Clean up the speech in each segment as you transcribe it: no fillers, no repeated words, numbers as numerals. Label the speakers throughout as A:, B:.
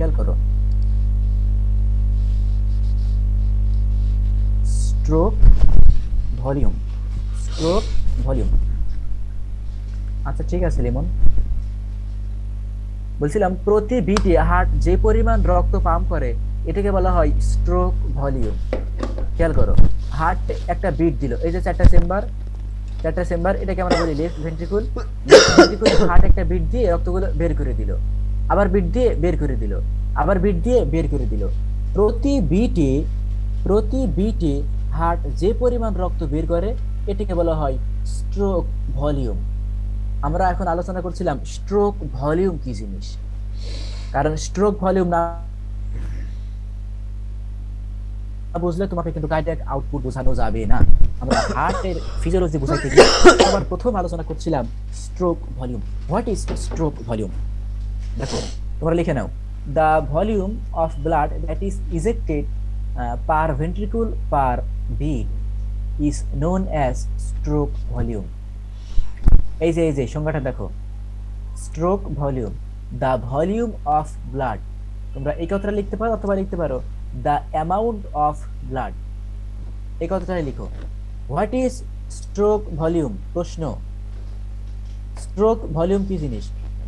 A: খেয়াল করো, stroke volume, stroke volume. আচ্ছা ঠিক আছে লিমন, বলছিলাম প্রতি বিটে হার্ট যে পরিমাণ রক্ত পাম্প করে এটাকে বলা হয় স্ট্রোক ভলিউম। খেয়াল করো, হার্ট একটা বিট দিল, এই যে চারটা চেম্বার, চারটা চেম্বার, এটাকে আমরা বলি লেফট ভেন্ট্রিকুল। লেফট ভেন্ট্রিকুল হার্ট একটা বিট দিয়ে রক্তগুলো বের করে দিল, আবার বিট দিয়ে বের করে দিল, আবার বিট দিয়ে বের করে দিল। প্রতি বিটে, প্রতি বিটে হার্ট যে পরিমাণ রক্ত বের করে এটাকে বলা হয় স্ট্রোক ভলিউম। আমরা এখন আলোচনা করছিলাম স্ট্রোক ভলিউম কি জিনিস, কারণ স্ট্রোক ভলিউম না বুঝলে তোমাকে কিন্তু কার্ডিয়াক আউটপুট বোঝানো যাবে না। আমরা হার্টের ফিজিওলজি বুঝাইতে গিয়ে সবার প্রথম আলোচনা করছিলাম stroke volume. What is stroke volume? দেখো, তোমরা লিখে নাও, the volume of blood that is ejected per ventricle per beat is known as stroke volume. এই যে সংজ্ঞাটা দেখো, stroke volume, the volume of blood. তোমরা এই কথাটা লিখতে পারো অথবা লিখতে পারো দ্য অ্যামাউন্ট অফ ব্লাড, এই কথাটাই লিখো। What is stroke volume? প্রশ্ন, স্ট্রোক ভলিউম কি জিনিস?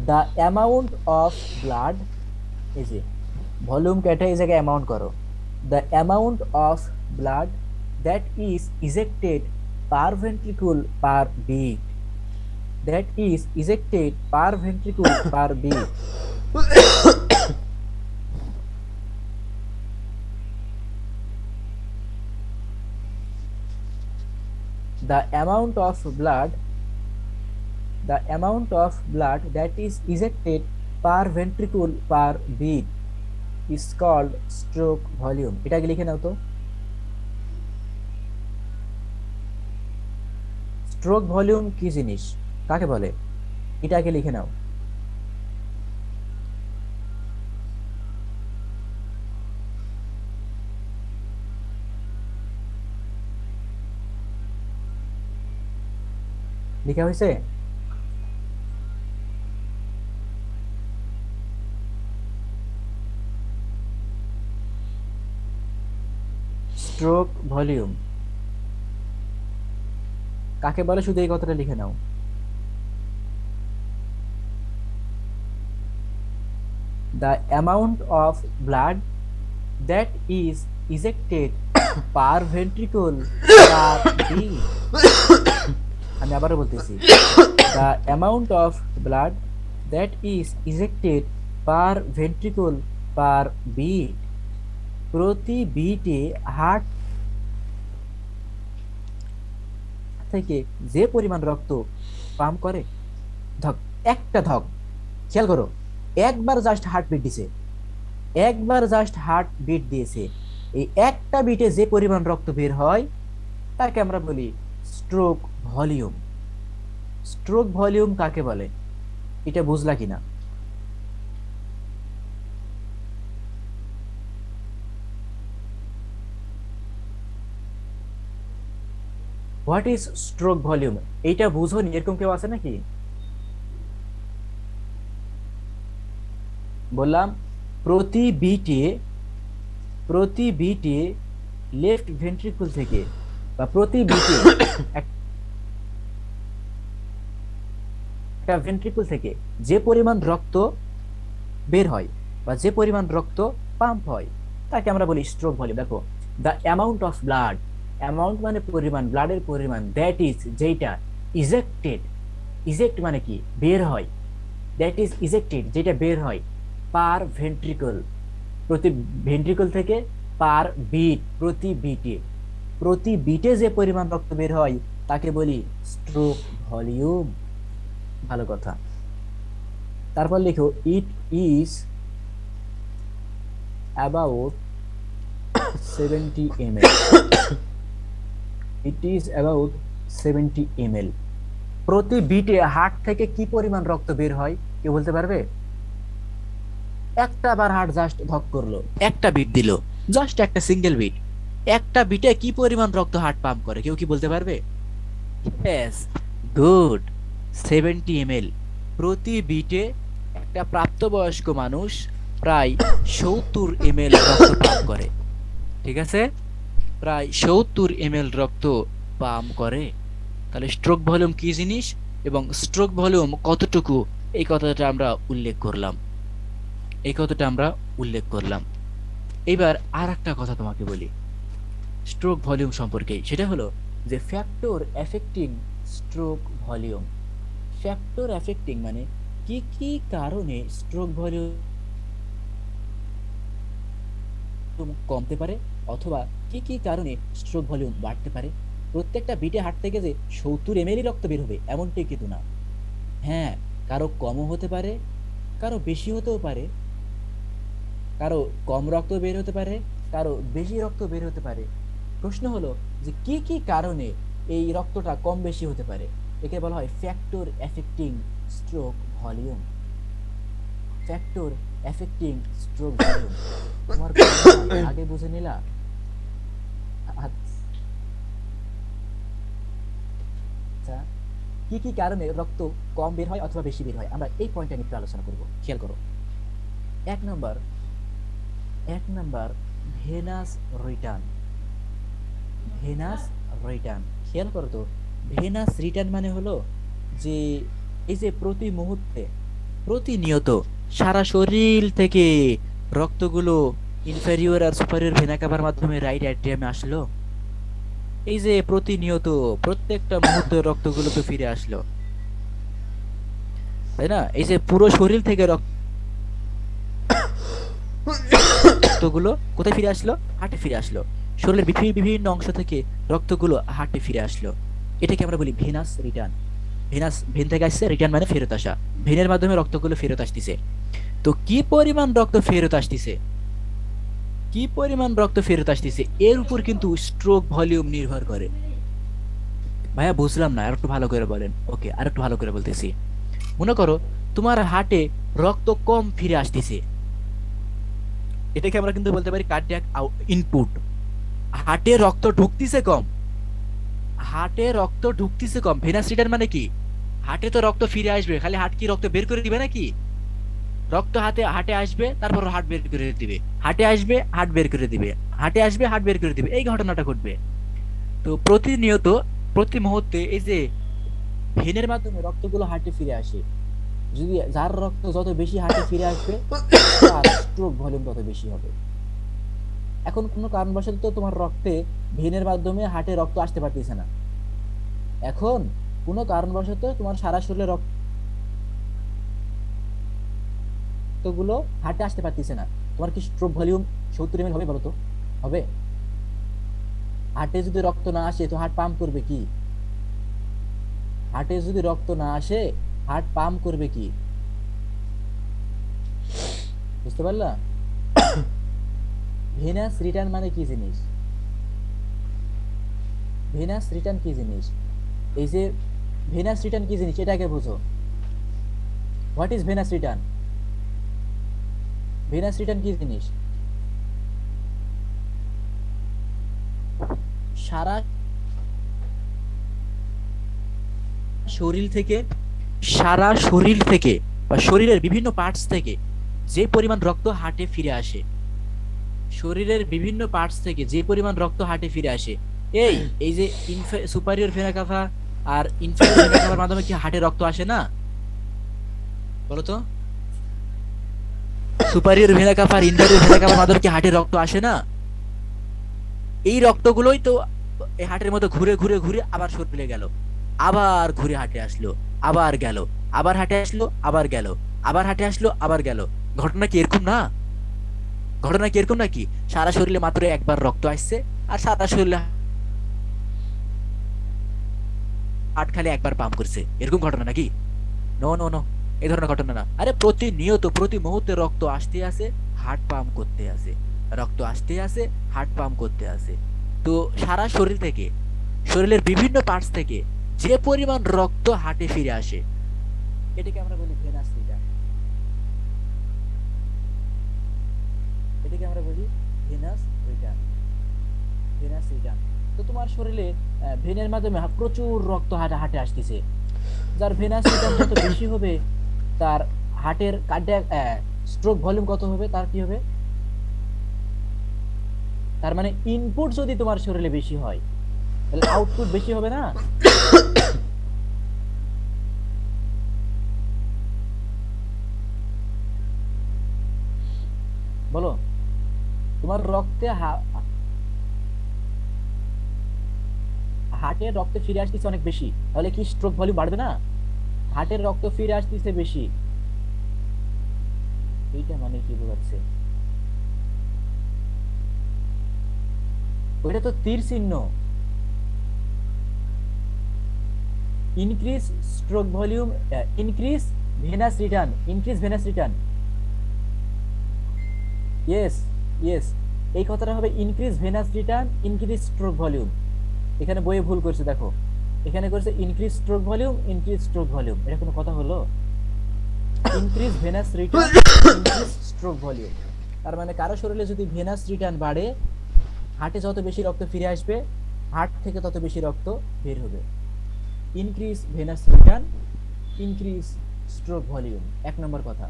A: দ্য অ্যামাউন্ট অফ ব্লাড, এই যে ভলিউম কেটে এই জায়গায় অ্যামাউন্ট করো, the amount of blood that is ejected per ventricle per beat, that is ejected per ventricle per beat. The amount of blood, the amount of blood that is ejected per ventricle per beat is called stroke volume. এটাকে লিখে নাও তো, stroke volume কি জিনিস, কাকে বলে, এটাকে লিখে নাও। লিখা হয়েছে? স্ট্রোক ভলিউম কাকে বলে শুধু এই কথাটা লিখে নাও। The amount of blood that is ejected per ventricle per beat, আমি আবারও বলতেছি, the amount of blood that is ejected per ventricle per beat, প্রতি বিটে হার্ট থেকে যে পরিমাণ রক্ত পাম্প করে, ধক, একটা ধক, খেয়াল করো, একবার জাস্ট হার্ট বিট দিছে, একবার জাস্ট হার্ট বিট দিয়েছে, এই একটা বিটে যে পরিমাণ রক্ত বের হয় তাকে আমরা বলি স্ট্রোক ভলিউম। স্ট্রোক ভলিউম কাকে বলে এটা বুঝলা কিনা? হোয়াট ইজ স্ট্রোক ভলিউম, এইটা বুঝোনি এরকম কেউ আছে নাকি? বললাম প্রতি বিটে, প্রতি বিটে লেফট ভেন্ট্রিকুল থেকে বা প্রতি বিটে একটা ভেন্ট্রিকুল থেকে যে পরিমাণ রক্ত বের হয় বা যে পরিমাণ রক্ত পাম্প হয় তাকে আমরা বলি স্ট্রোক ভলিউম। দেখো, the amount of blood, amount মানে পরিমাণ, ব্লাডের পরিমাণ, দ্যাট ইজ যেটা, ইজেক্টেড, ইজেক্ট মানে কি, বের হয়, দ্যাট ইজ ইজেক্টেড যেটা বের হয়, পার ভেন্ট্রিকল প্রতি ভেন্ট্রিকল থেকে, পার বিট প্রতি বিটে, প্রতি বিটে যে পরিমাণ রক্ত বের হয় তাকে বলি স্ট্রোক ভলিউম। ভালো কথা। তারপর লিখো, it is about 70 ml, it is about 70 ml। প্রতি বিটে হার্ট থেকে কি পরিমাণ রক্ত বের হয় কেউ বলতে পারবে? একটা বার হার্ট জাস্ট ধক করলো, একটা বিট দিল, জাস্ট একটা সিঙ্গেল বিট, একটা বিটে কি পরিমাণ রক্ত হার্ট পাম্প করে কেউ কি বলতে পারবে? Yes, good, 70 ml। প্রতি বিটে একটা প্রাপ্তবয়স্ক মানুষ প্রায় 70 ml রক্ত পান করে। ঠিক আছে, প্রায় 70 ml রক্ত পাম্প করে। তাহলে স্ট্রোক ভলিউম কি জিনিস এবং স্ট্রোক ভলিউম কতটুকু, এই কথাটা আমরা উল্লেখ করলাম, এই কথাটা আমরা উল্লেখ করলাম। এবার আর একটা কথা তোমাকে বলি স্ট্রোক ভলিউম সম্পর্কে, সেটা হলো যে factor affecting stroke volume. Factor affecting মানে কি কি কারণে স্ট্রোক ভলিউম কমতে পারে অথবা কি কি কারণে স্ট্রোক ভলিউম বাড়তে পারে। প্রত্যেকটা বিটে হার্ট থেকে যে 70 ml রক্ত বের হবে এমনটি কিন্তু না। হ্যাঁ, কারো কমও হতে পারে, কারো বেশি হতেও পারে, কারো কম রক্ত বের হতে পারে, কারো বেশি রক্ত বের হতে পারে। প্রশ্ন হলো যে কি কি কারণে এই রক্তটা কম বেশি হতে পারে, একে বলা হয় factor affecting stroke volume. Factor affecting stroke volume তোমার আগে বুঝে নিলা? আচ্ছা, কি কি কারণে রক্ত কম বের হয় অথবা বেশি বের হয় আমরা এই পয়েন্টটা নিয়ে একটু আলোচনা করব। খেয়াল করো, এক number, venous return. Venous return, খেয়াল করো তো, ভেনাস রিটার্ন মানে হলো যে এই যে প্রতি মুহূর্তে প্রতিনিয়ত সারা শরীর থেকে রক্তগুলো ইনফেরিয়র আর সুপারিয়র ভেনা কাভার মাধ্যমে রাইট অ্যাট্রিয়ামে আসলো, এই যে প্রতিনিয়ত প্রত্যেকটা মুহূর্তে রক্তগুলো তো ফিরে আসলো, তাই না? এই যে পুরো শরীর থেকে রক্তগুলো কোথায় ফিরে আসলো? হার্টে ফিরে আসলো। শরীরের বিভিন্ন অংশ থেকে রক্তগুলো হার্টে ফিরে আসলো, এটাকে আমরা বলি ভেনাস রিটার্ন। ভেনাস, ভেন থেকে আসছে, রিটার্ন মানে ফেরত আসা। ভেনের মাধ্যমে রক্তগুলো ফেরত আসতেছে। তো কি পরিমাণ রক্ত ফেরত আসতেছে, কি পরিমাণ রক্ত ফেরত আসতেছে এর উপর কিন্তু স্ট্রোক ভলিউম নির্ভর করে। ভাইয়া বুঝলাম না, আর একটু ভালো করে বলেন। ওকে, আর একটু ভালো করে বলতেছি। মনে করো তোমার হার্টে রক্ত কম ফিরে আসতেছে, এটাকে আমরা কিন্তু বলতে পারি কার্ডিয়াক ইনপুট। হার্টে রক্ত ঢুকতেছে কম, হার্টে রক্ত ঢুকতেছে কম। ভেনাস রিটার্ন মানে কি? হার্টে তো রক্ত ফিরে আসবে, খালি হার্ট কি রক্ত বের করে দিবে নাকি? রক্ত হার্টে আসবে, তারপর হার্ট বের করে দিবে, হার্টে আসবে হার্ট বের করে দিবে, হার্টে আসবে হার্ট বের করে দিবে, এই ঘটনাটা ঘটবে। তো প্রতিনিয়ত প্রতি মুহূর্তে এই যে ভেনের মাধ্যমে রক্তগুলো হার্টে ফিরে আসে, যদি যার রক্ত যত বেশি হার্টে ফিরে আসবে তার স্ট্রোক ভলিউম তত বেশি হবে। এখন কোনো কারণবশত তো তোমার রক্তে ভেনের মাধ্যমে হার্টে রক্ত আসতে পারতেছে না, এখন কোনো কারণবশত তোমার সারা শরীরে রক্তগুলো হার্টে আসতে পারতেছে না, তোমার কি স্ট্রোক ভলিউম 70 ml হবে বলো তো? হবে? হার্টে যদি রক্ত না আসে তো হার্ট পাম্প করবে কি? হার্টে যদি রক্ত না আসে হার্ট পাম্প করবে কি? বুঝতে পারলা? ভেনাস রিটার্ন মানে কি জিনিস? ভেনাস রিটার্ন কি জিনিস? এই যে ভেনাস রিটার্ন কি জিনিস এটাকে বুঝো। What is venous return? Venous return কি জিনিস? সারা শরীর থেকে, সারা শরীর থেকে বা শরীরের বিভিন্ন পার্টস থেকে যে পরিমাণ রক্ত হার্টে ফিরে আসে, শরীরের বিভিন্ন পার্টস থেকে যে পরিমাণ রক্ত হার্টে ফিরে আসে, এই এই যে সুপারিয়র ভেনা কাভা আর ইনফেরিয়র ভেনা কাভার মাধ্যমে কি হার্টে রক্ত আসে না? বলো তো, সুপারিয়র ভেনা কাভা আর ইনফেরিয়র ভেনা কাভার মাধ্যমে কি হার্টে রক্ত আসে না? এই রক্তগুলোই তো এই হার্টের মধ্যে ঘুরে ঘুরে ঘুরে আবার শরীরে গেল, আবার ঘুরে হার্টে আসলো, আবার গেল, আবার হার্টে আসলো, আবার গেল, আবার হার্টে আসলো, আবার গেল। ঘটনা কি এরকম না? ঘটনা কি এরকম নাকি সারা শরীরে মাত্র একবার রক্ত আসছে আর সারা শরীরে হার্ট খালি একবার পাম্প করছে, এরকম ঘটনা নাকি? নো নো নো, এই ধরনের ঘটনা না। আরে প্রতিনিয়ত প্রতি মুহূর্তে রক্ত আসতে আছে, হার্ট পাম্প করতে আছে, রক্ত আসতে আছে, হার্ট পাম্প করতে আছে। তো সারা শরীর থেকে, শরীরের বিভিন্ন পার্টস থেকে যে পরিমাণ রক্ত হার্টে ফিরে আসে এটাকে আমরা বলি ভেনাস রিটার্ন। এটাকে আমরা বলি ভেনাস রিটার্ন। Venous return. তো তোমার শরীরে ভেনের মাধ্যমে প্রচুর রক্ত হার্টে আসতেছে, যার ভেনাস রিটার্ন যত বেশি হবে তার হার্টের কার্ডিয়াক স্ট্রোক ভলিউম কত হবে, তার কি হবে? তার মানে ইনপুট যদি তোমার শরীরে বেশি হয় তাহলে আউটপুট বেশি হবে না? বলো, তোমার রক্তে হার্টের রক্তে ফিরে আসতেছে অনেক বেশি, তাহলে কি স্ট্রোক ভলিউম বাড়বে না? হার্টের রক্ত ফিরে আসতেছে বেশি, এইটা মানে কি বোঝাচ্ছে? ওইটা তো তীর চিহ্ন। Increase stroke volume, increase venous return, increase venous return. Yes, yes, এই কথাটা হবে increase venous return, increase stroke volume. এখানে বইয়ে ভুল করছে, দেখো এখানে করছে increase stroke volume, increase stroke volume, এটা কোনো কথা হলো? Increase venous return, increase stroke volume. তার মানে কারো শরীরে যদি ভেনাস রিটার্ন বাড়ে, হার্টে যত বেশি রক্ত ফিরে আসবে, হার্ট থেকে তত বেশি রক্ত বের হবে। Increase venous return, increase stroke volume, এক নম্বর কথা।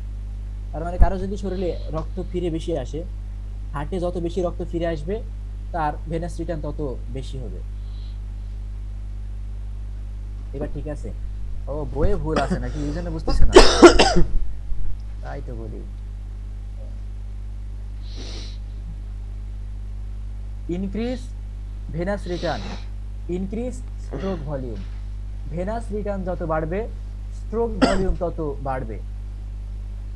A: তার মানে কারো যদি শরীরে রক্ত ফিরে বেশি আসে, হার্টে যত বেশি রক্ত ফিরে আসবে, তার ভেনাস রিটার্ন তত বেশি হবে। এবার ঠিক আছে? ও, বইয়ে ভুল আছে নাকি, এই জন্য বুঝতেছে না? তাই তো বলি। Increase venous return, increase stroke volume. Venous return যত বাড়বে, স্ট্রোক ভলিউম তত বাড়বে।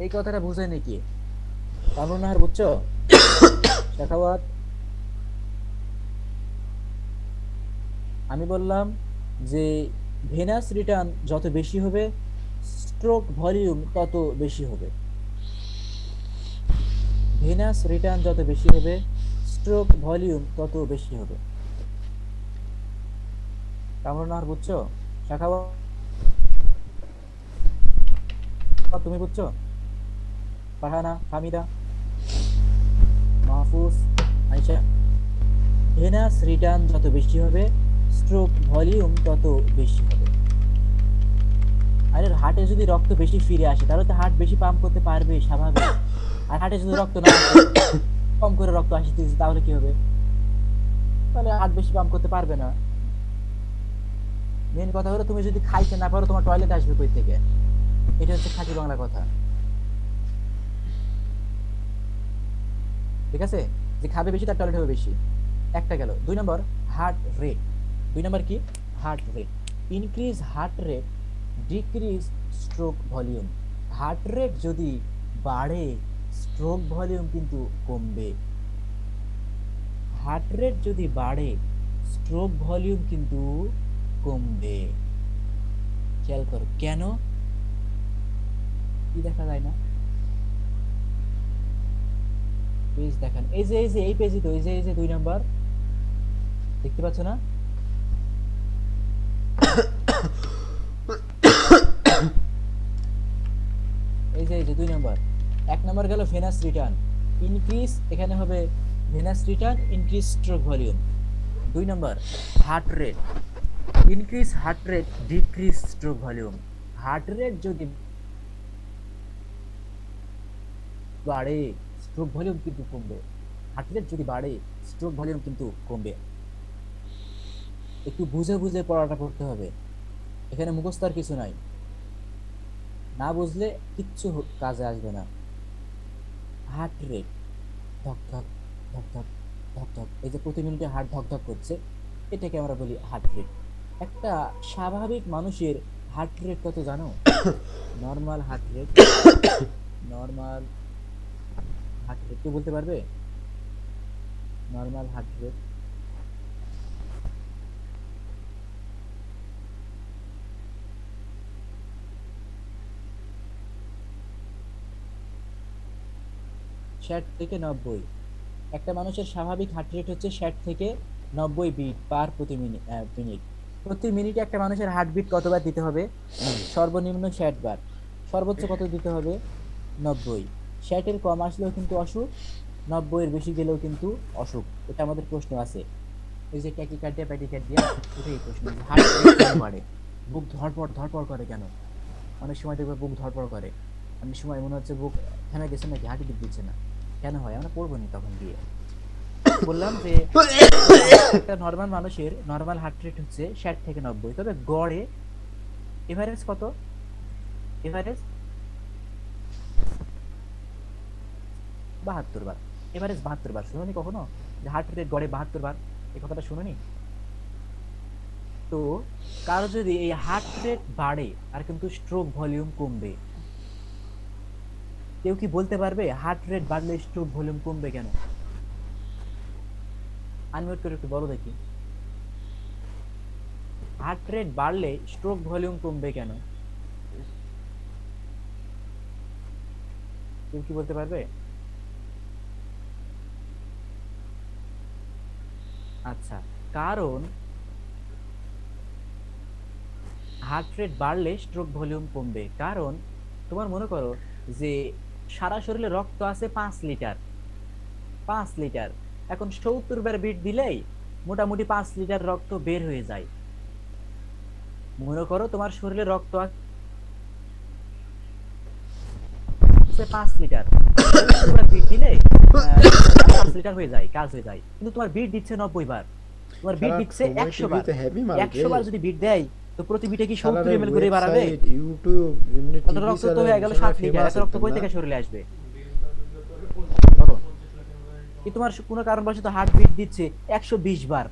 A: এই কথাটা বুঝে নাকি? কামরুন্নাহার বুঝছো? শেখাওয়াত, আমি বললাম যে ভেনাস রিটার্ন যত বেশি হবে, স্ট্রোক ভলিউম তত বেশি হবে। ভেনাস রিটার্ন যত বেশি হবে, স্ট্রোক ভলিউম তত বেশি হবে। কামরুন্নাহার বুঝছো? শেখাওয়াত, তুমি বুঝছো? ফারহানা, হামিদা, মাহফুজ, আয়েশা, ভেনাস রিটার্ন যত বেশি হবে, স্ট্রোক ভলিউম তত বেশি হবে। আরে হার্টে যদি রক্ত বেশি ফিরে আসে, তাহলে তো হার্ট বেশি পাম্প করতে পারবে, স্বাভাবিক। আর হার্টে যদি রক্ত না আসে, কম করে রক্ত আসতেছে, তাহলে কি হবে? তাহলে হার্ট বেশি পাম্প করতে পারবে না। মেন কথা হলো, তুমি যদি খাইতে না পারো, তোমার টয়লেট আসবে কই থেকে? এটা হচ্ছে খাঁটি বাংলা কথা, ঠিক আছে? যে খাবে বেশি, তার টয়লেট হবে বেশি। একটা গেল। 2 নম্বর, হার্ট রেট। 2 নম্বর কি? Heart rate. Increase heart rate, decrease stroke volume. Heart rate যদি বাড়ে, স্ট্রোক ভলিউম কিন্তু কমবে। হার্ট রেট যদি বাড়ে, স্ট্রোক ভলিউম কিন্তু কমবে। খেয়াল করো কেন? কি দেখা যায় না? পেজ দেখান, এই যে এই পেজই তো, এই যে 2 নম্বর, দেখতে পাচ্ছ না? এই যে 2 নম্বর। 1 নম্বর গেল ভেনাস রিটার্ন, ইনক্রিজ, এখানে হবে venous return, increase stroke volume. 2 number, heart rate, increase heart rate, decrease stroke volume. Heart rate যদি বাড়ে, স্ট্রোক ভলিউম কিন্তু কমবে। হার্ট রেট যদি বাড়ে, স্ট্রোক ভলিউম কিন্তু কমবে। একটু বুঝে বুঝে পড়াটা পড়তে হবে, এখানে মুখস্থ আর কিছু নাই। না বুঝলে কিচ্ছু কাজে আসবে না। হার্ট রেট, ধক ধক ধক ধক ধক ধক, এই যে প্রতি মিনিটে হার্ট ধক ধক করছে, এটাকে আমরা বলি হার্ট রেট। একটা স্বাভাবিক মানুষের হার্ট রেট কত জানো? Normal heart rate, normal heart rate কেউ বলতে পারবে? নর্মাল হার্ট রেট, 60 থেকে 90। একটা মানুষের স্বাভাবিক হার্ট রেট হচ্ছে 60 থেকে 90 বিট পার প্রতি মিনিট। প্রতি মিনিটে একটা মানুষের হার্টবিট কতবার দিতে হবে? সর্বনিম্ন 60 বার। সর্বোচ্চ কত দিতে হবে? 90। 60-এর কম আসলেও কিন্তু অসুখ, 90-এর বেশি গেলেও কিন্তু অসুখ। এটা আমাদের প্রশ্ন আছে, এই যে ট্যাকিকার্ডিয়া প্যাটিকার্ডিয়া, এটাই প্রশ্ন। হার্ট রেট কেন বাড়ে? বুক ধড়পড় ধড়পড় করে কেন? অনেক সময় দেখবে বুক ধড়পড় করে, আমি সময় মনে হচ্ছে বুক থেমে গেছে নাকি, হাঁটি দিচ্ছে না, কেন হয় আমরা পড়বো নি তখন গিয়ে। বললাম যে একটা নর্মাল মানুষের নর্মাল হার্ট রেট হচ্ছে 60 থেকে 90, তবে গড়ে এভারেজ কত? এভারেজ 72 বার। এভারেজ 72 বার, শুনুনি কখনো যে হার্ট রেট গড়ে 72 বার? এই কথাটা শুনুনি? তো কারো যদি এই হার্ট রেট বাড়ে আর কিন্তু স্ট্রোক ভলিউম কমবে, কেউ কি বলতে পারবে হার্ট রেট বাড়লে স্ট্রোক ভলিউম কমবে কেন? আনমিউট করে একটু বলো দেখি, হার্ট রেট বাড়লে স্ট্রোক ভলিউম কমবে কেন? কেউ কি বলতে পারবে? আচ্ছা, কারণ হার্ট রেট বাড়লে স্ট্রোক ভলিউম কমবে কারণ তোমার মনে করো যে সারা শরীরে রক্ত আছে 5 লিটার, 5 লিটার, এখন 70 বার বিট দিলেই মোটামুটি 5 লিটার রক্ত বের হয়ে যায়। মনে করো তোমার শরীরে রক্ত আছে 5 লিটার, 70 বার বিট দিলে 5 লিটার হয়ে যায়, কাজ হয়ে যায়, কিন্তু তোমার বিট দিচ্ছে 90 বার, তোমার বিট
B: শালা
A: দিচ্ছে
B: সময়
A: 100 বার।
B: টিভিতে হেভি মাল
A: 100 বার যদি বিট দেয় তো প্রতি বিটে কি 70
B: শালারে
A: এমএল করে বাড়াবে?
B: ওয়েবসাইট ইউটিউব এমনি
A: তাহলে
B: টিভি
A: রক্ত তো হয়ে গেল
B: চ্যানেল
A: 7 লিটার,
B: ফেমাস
A: এত রক্ত
B: একদম
A: কই
B: না
A: থেকে শরীরে আসবে? বলো, কি তোমার কোনো কারণবশত হার্ট বিট দিচ্ছে 120 বার,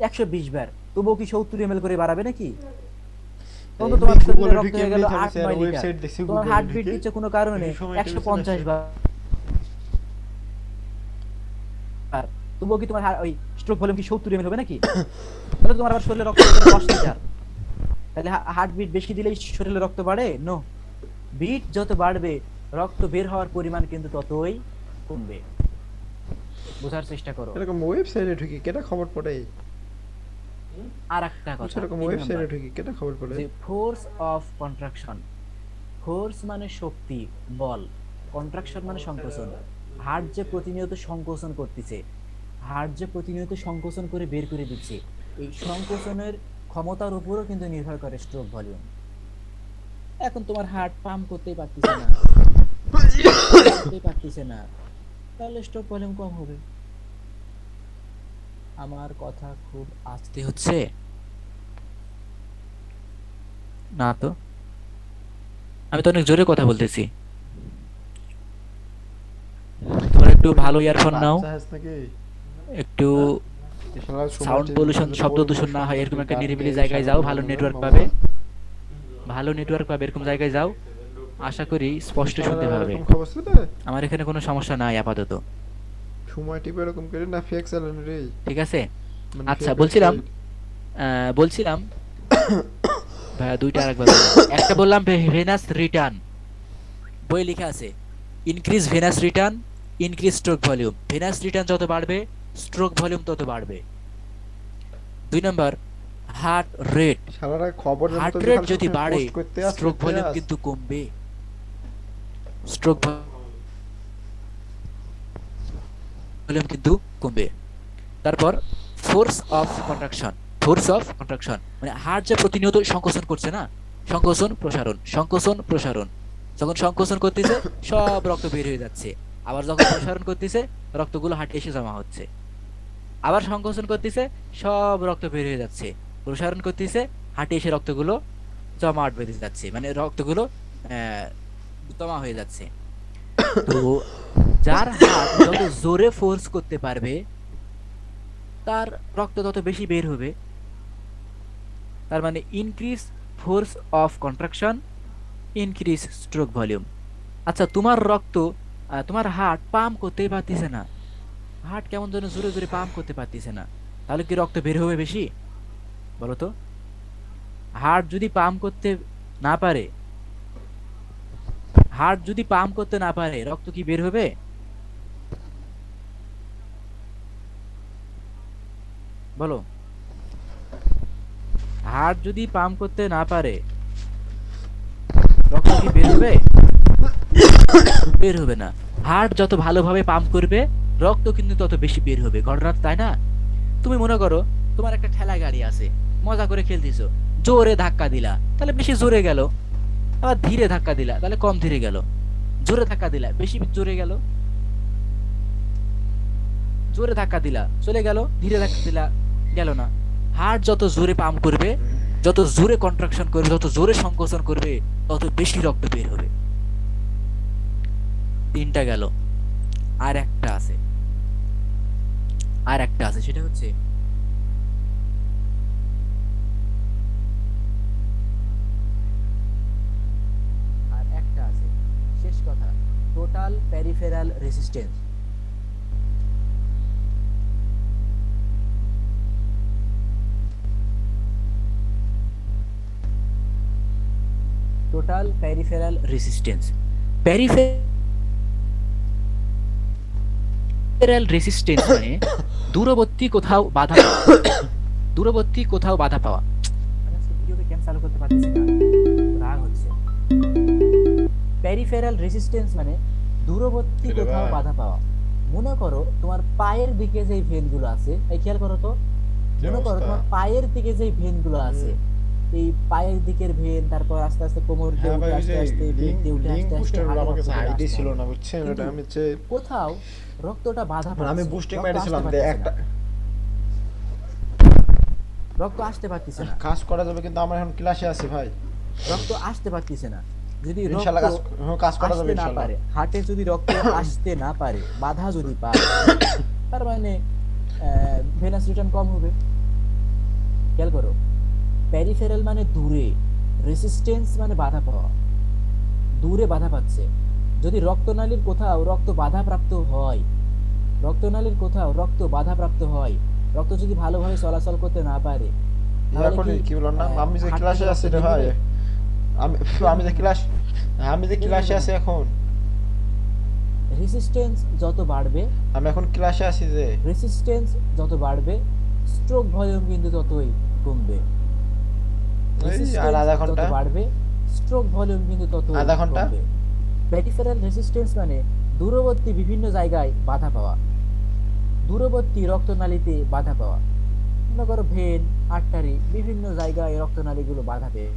A: 120 বার, তবুও কি 70 এমএল করে বাড়াবে নাকি? তখন তো তোমার
B: এমনি
A: শরীরে
B: গুগলে
A: রক্ত
B: ঢুকে
A: হয়ে
B: এমনি
A: গেল
B: থাকছে
A: 8-9
B: আর
A: লিটার,
B: ওয়েবসাইট দেখছি
A: তোমার
B: গুগলে
A: হার্ট বিট
B: ঢুকে
A: দিচ্ছে কোনো কারণে
B: বেশি সময় টিভি
A: 150
B: চালাচ্ছে
A: বার, তবুও কি তোমার ওই স্ট্রোক ভলিউম কি 70 এমএল হবে নাকি? তাহলে তোমার আবার শরীরে রক্ত হয়ে গেল 10 লিটার, তাহলে হার্ট বিট বেশি দিলেই শরীরে রক্ত বাড়ে? নো, বিট যত বাড়বে রক্ত বের হওয়ার পরিমাণ কিন্তু ততই কমবে। বোঝার চেষ্টা করো।
B: এরকম ওয়েবসাইটে ঢুকে কেটা খবর পড়ে
A: আর একটা কথা,
B: এরকম
A: 3
B: ওয়েবসাইটে
A: নাম্বার,
B: ঢুকে কেটা খবর পড়ে
A: যে ফোর্স অফ কন্ট্রাকশন। ফোর্স মানে শক্তি, বল, কন্ট্রাকশন মানে সংকোচন। হার্ট যে প্রতিনিয়ত সংকোচন করতেছে, হার্ট যে প্রতিনিয়ত সংকোচন করে বের করে দিচ্ছে, এই সংকোচনের ক্ষমতার উপরও কিন্তু নির্ভর করে স্ট্রোক ভলিউম। এখন তোমার হার্ট পাম্প করতেই পারতেছে না, করতেই পারতেছে না, তাহলে স্ট্রোক ভলিউম কম হবে। আমার কথা খুব আস্তে হচ্ছে না তো? আমি তো অনেক জোরে কথা বলতেছি, তোমরা একটু ভালো ইয়ারফোন নাও,
B: বাচ্চা হাস নাকি
A: একটু
B: এই শালা সময়
A: সাউন্ড
B: টিভি
A: পলিউশন,
B: বন্ধ
A: শব্দ
B: করে
A: দূষণ না হয়
B: শুনতেছি
A: এরকম একটা
B: গান
A: নিরিবিলি
B: গেয়ে
A: জায়গায় যাও,
B: সারাদিন
A: ভালো
B: মনে
A: নেটওয়ার্ক
B: মামা
A: পাবে, ভালো নেটওয়ার্ক পাবে এরকম জায়গায় যাও, আশা করি স্পষ্ট শুনতে
B: শালার
A: পাবে।
B: এরকম খবর ছিল
A: আমার এখানে কোনো সমস্যা নাই আপাতত,
B: সময় টিভি এরকম করে না ফেক চালানো রে
A: ঠিক আছে?
B: মানে
A: আচ্ছা,
B: ফেক
A: বলছিলাম
B: ওয়েবসাইট
A: বলছিলাম ভাইয়া দুইটা আরেকবার বলো। একটা বললাম ভেনাস রিটার্ন, বই লেখা আছে increase venous return, increase stroke volume, venous return যত বাড়বে স্ট্রোক ভলিউম তত বাড়বে। 2 নম্বর, হার্ট রেট,
B: শালারা খবর
A: হার্ট
B: জানতো যে
A: রেট
B: খালি
A: যদি
B: সবসময়
A: বাড়ে
B: পোস্ট করতে
A: স্ট্রোক ভলিউম কিন্তু কমবে, স্ট্রোক ভলিউম কিন্তু কমবে। তারপর force of contraction, force of contraction মানে হার্ট যে প্রতিনিয়ত সংকোচন করছে না, সংকোচন প্রসারণ, সংকোচন প্রসারণ, যখন সংকোচন করতেছে সব রক্ত বের হয়ে যাচ্ছে, আবার যখন প্রসারণ করতেছে রক্তগুলো হার্টে এসে জমা হচ্ছে, আবার সংকোচন করতেছে সব রক্ত বের হয়ে যাচ্ছে, প্রসারণ করতেছে হার্টে এসে রক্তগুলো জমাট বেঁধে যাচ্ছে, মানে রক্তগুলো জমা হয়ে যাচ্ছে। তো যার হার্ট যত জোরে ফোর্স করতে পারবে তার রক্ত তত বেশি বের হবে, তার মানে increase force of contraction, increase stroke volume. আচ্ছা, তোমার রক্ত তোমার হার্ট পাম্প করতেই পারতেছে না, হার্ট কেমন যেন জোরে জোরে পাম্প করতে পারতেছে না, তাহলে কি রক্ত বের হবে বেশি? বলো তো, হার্ট যদি পাম্প করতে না পারে, হার্ট যদি পাম্প করতে না পারে রক্ত কি বের হবে? বলো, হার্ট যদি পাম্প করতে না পারে রক্ত কি বের হবে? বের হবে না। হার্ট যত ভালোভাবে পাম্প করবে রক্ত কিন্তু তত বেশি বের হবে, ঘটনা তো তাই না? তুমি মনে করো তোমার একটা ঠেলা গাড়ি আছে, মজা করে খেলতেছো, জোরে ধাক্কা দিলা তাহলে বেশি জোরে গেল, আবার ধীরে ধাক্কা দিলা তাহলে কম ধীরে গেল, জোরে ধাক্কা দিলা, বেশি জোরে গেল, জোরে ধাক্কা দিলা চলে গেল, ধীরে ধাক্কা দিলা গেল না। হার্ট যত জোরে পাম্প করবে, যত জোরে কন্ট্রাকশন করবে, যত জোরে সংকোচন করবে, তত বেশি রক্ত বের হবে। তিনটা গেল, আর একটা আছে, আর একটা আছে, সেটা হচ্ছে আর একটা আছে, শেষ কথা, total peripheral resistance. Total peripheral resistance, peripheral resistance মানে দূরবর্তী কোথাও বাধা পাওয়া, দূরবর্তী কোথাও বাধা পাওয়া। আমি আজকে ভিডিওকে কেন চালু করতে পারতেছি না, রাগ হচ্ছে। প্যারিফেরাল রেসিস্টেন্স মানে দূরবর্তী
B: কিরে
A: কোথাও
B: ভাই?
A: বাধা পাওয়া। মনে করো তোমার পায়ের দিকে যে ভেনগুলো আছে, এই খেয়াল করো তো,
B: কি
A: মনে করো
B: অবস্থা?
A: তোমার পায়ের দিকে যে ভেনগুলো আছে, এই পায়ের দিকের ভেন, তারপর আস্তে আস্তে কোমর দিয়ে
B: হ্যাঁ
A: উঠে
B: ভাই, ওই
A: আস্তে
B: যে
A: আস্তে পেট দিয়ে উঠে
B: লিঙ্ক
A: আস্তে আস্তে
B: বুস্টার
A: হার্টে
B: আমার
A: রক্ত
B: কাছে
A: চলে
B: আইডি
A: আসতে
B: ছিল
A: হবে।
B: না, বুঝছেন?
A: কিন্তু
B: ওটা আমি যে
A: কোথাও রক্তটা বাধা
B: মানে আমি
A: পাচ্ছে,
B: বুস্টিং
A: রক্ত
B: মেরেছিলাম
A: আসতে
B: যে
A: পারতেছে
B: একটা
A: না, রক্ত আসতে পারতেছে না,
B: কাজ করা যাবে, কিন্তু আমার এখন ক্লাসে আছি ভাই।
A: রক্ত আসতে পারতেছে না। যদি
B: ইনশাআল্লাহ
A: রক্ত
B: কাজ করা যাবে
A: আসতে না
B: ইনশাআল্লাহ।
A: পারে, হার্টে যদি রক্ত আসতে না পারে, বাধা যদি পায়, তার মানে ভেনাস রিটার্ন কম হবে। খেয়াল করো, প্যারিফেরাল মানে দূরে, রেসিস্টেন্স মানে বাধা পাওয়া, দূরে বাধা পাচ্ছে। যদি রক্তনালীর কোথাও রক্ত বাধাপ্রাপ্ত হয়, রক্তনালীর কোথাও রক্ত বাধাপ্রাপ্ত হয়, রক্ত যদি ভালোভাবে চলাচল করতে না পারে, তাহলে
B: এখন কি বললাম না, আমি যে
A: হার্ট থেকে
B: ক্লাসে
A: রক্ত
B: আছি রে
A: বের
B: ভাই,
A: হবে?
B: আমি আমি যে ক্লাস আমি যে ক্লাসে আছি এখন,
A: রেসিস্টেন্স যত বাড়বে,
B: আমি এখন ক্লাসে আছি যে
A: রেসিস্টেন্স যত বাড়বে, স্ট্রোক ভলিউম কিন্তু ততই কমবে।
B: আর
A: রেসিস্টেন্স
B: আধা
A: যত
B: ঘন্টা,
A: বাড়বে, স্ট্রোক ভলিউম কিন্তু ততই
B: আধা ঘন্টা।
A: কমবে। প্যারিফেরাল রেসিস্টেন্স মানে দূরবর্তী বিভিন্ন জায়গায় বাধা পাওয়া, দূরবর্তী রক্তনালীতে বাধা পাওয়া। মনে করো ভেন, আর্টারি, বিভিন্ন জায়গায় রক্তনালীগুলো বাধা পেয়ে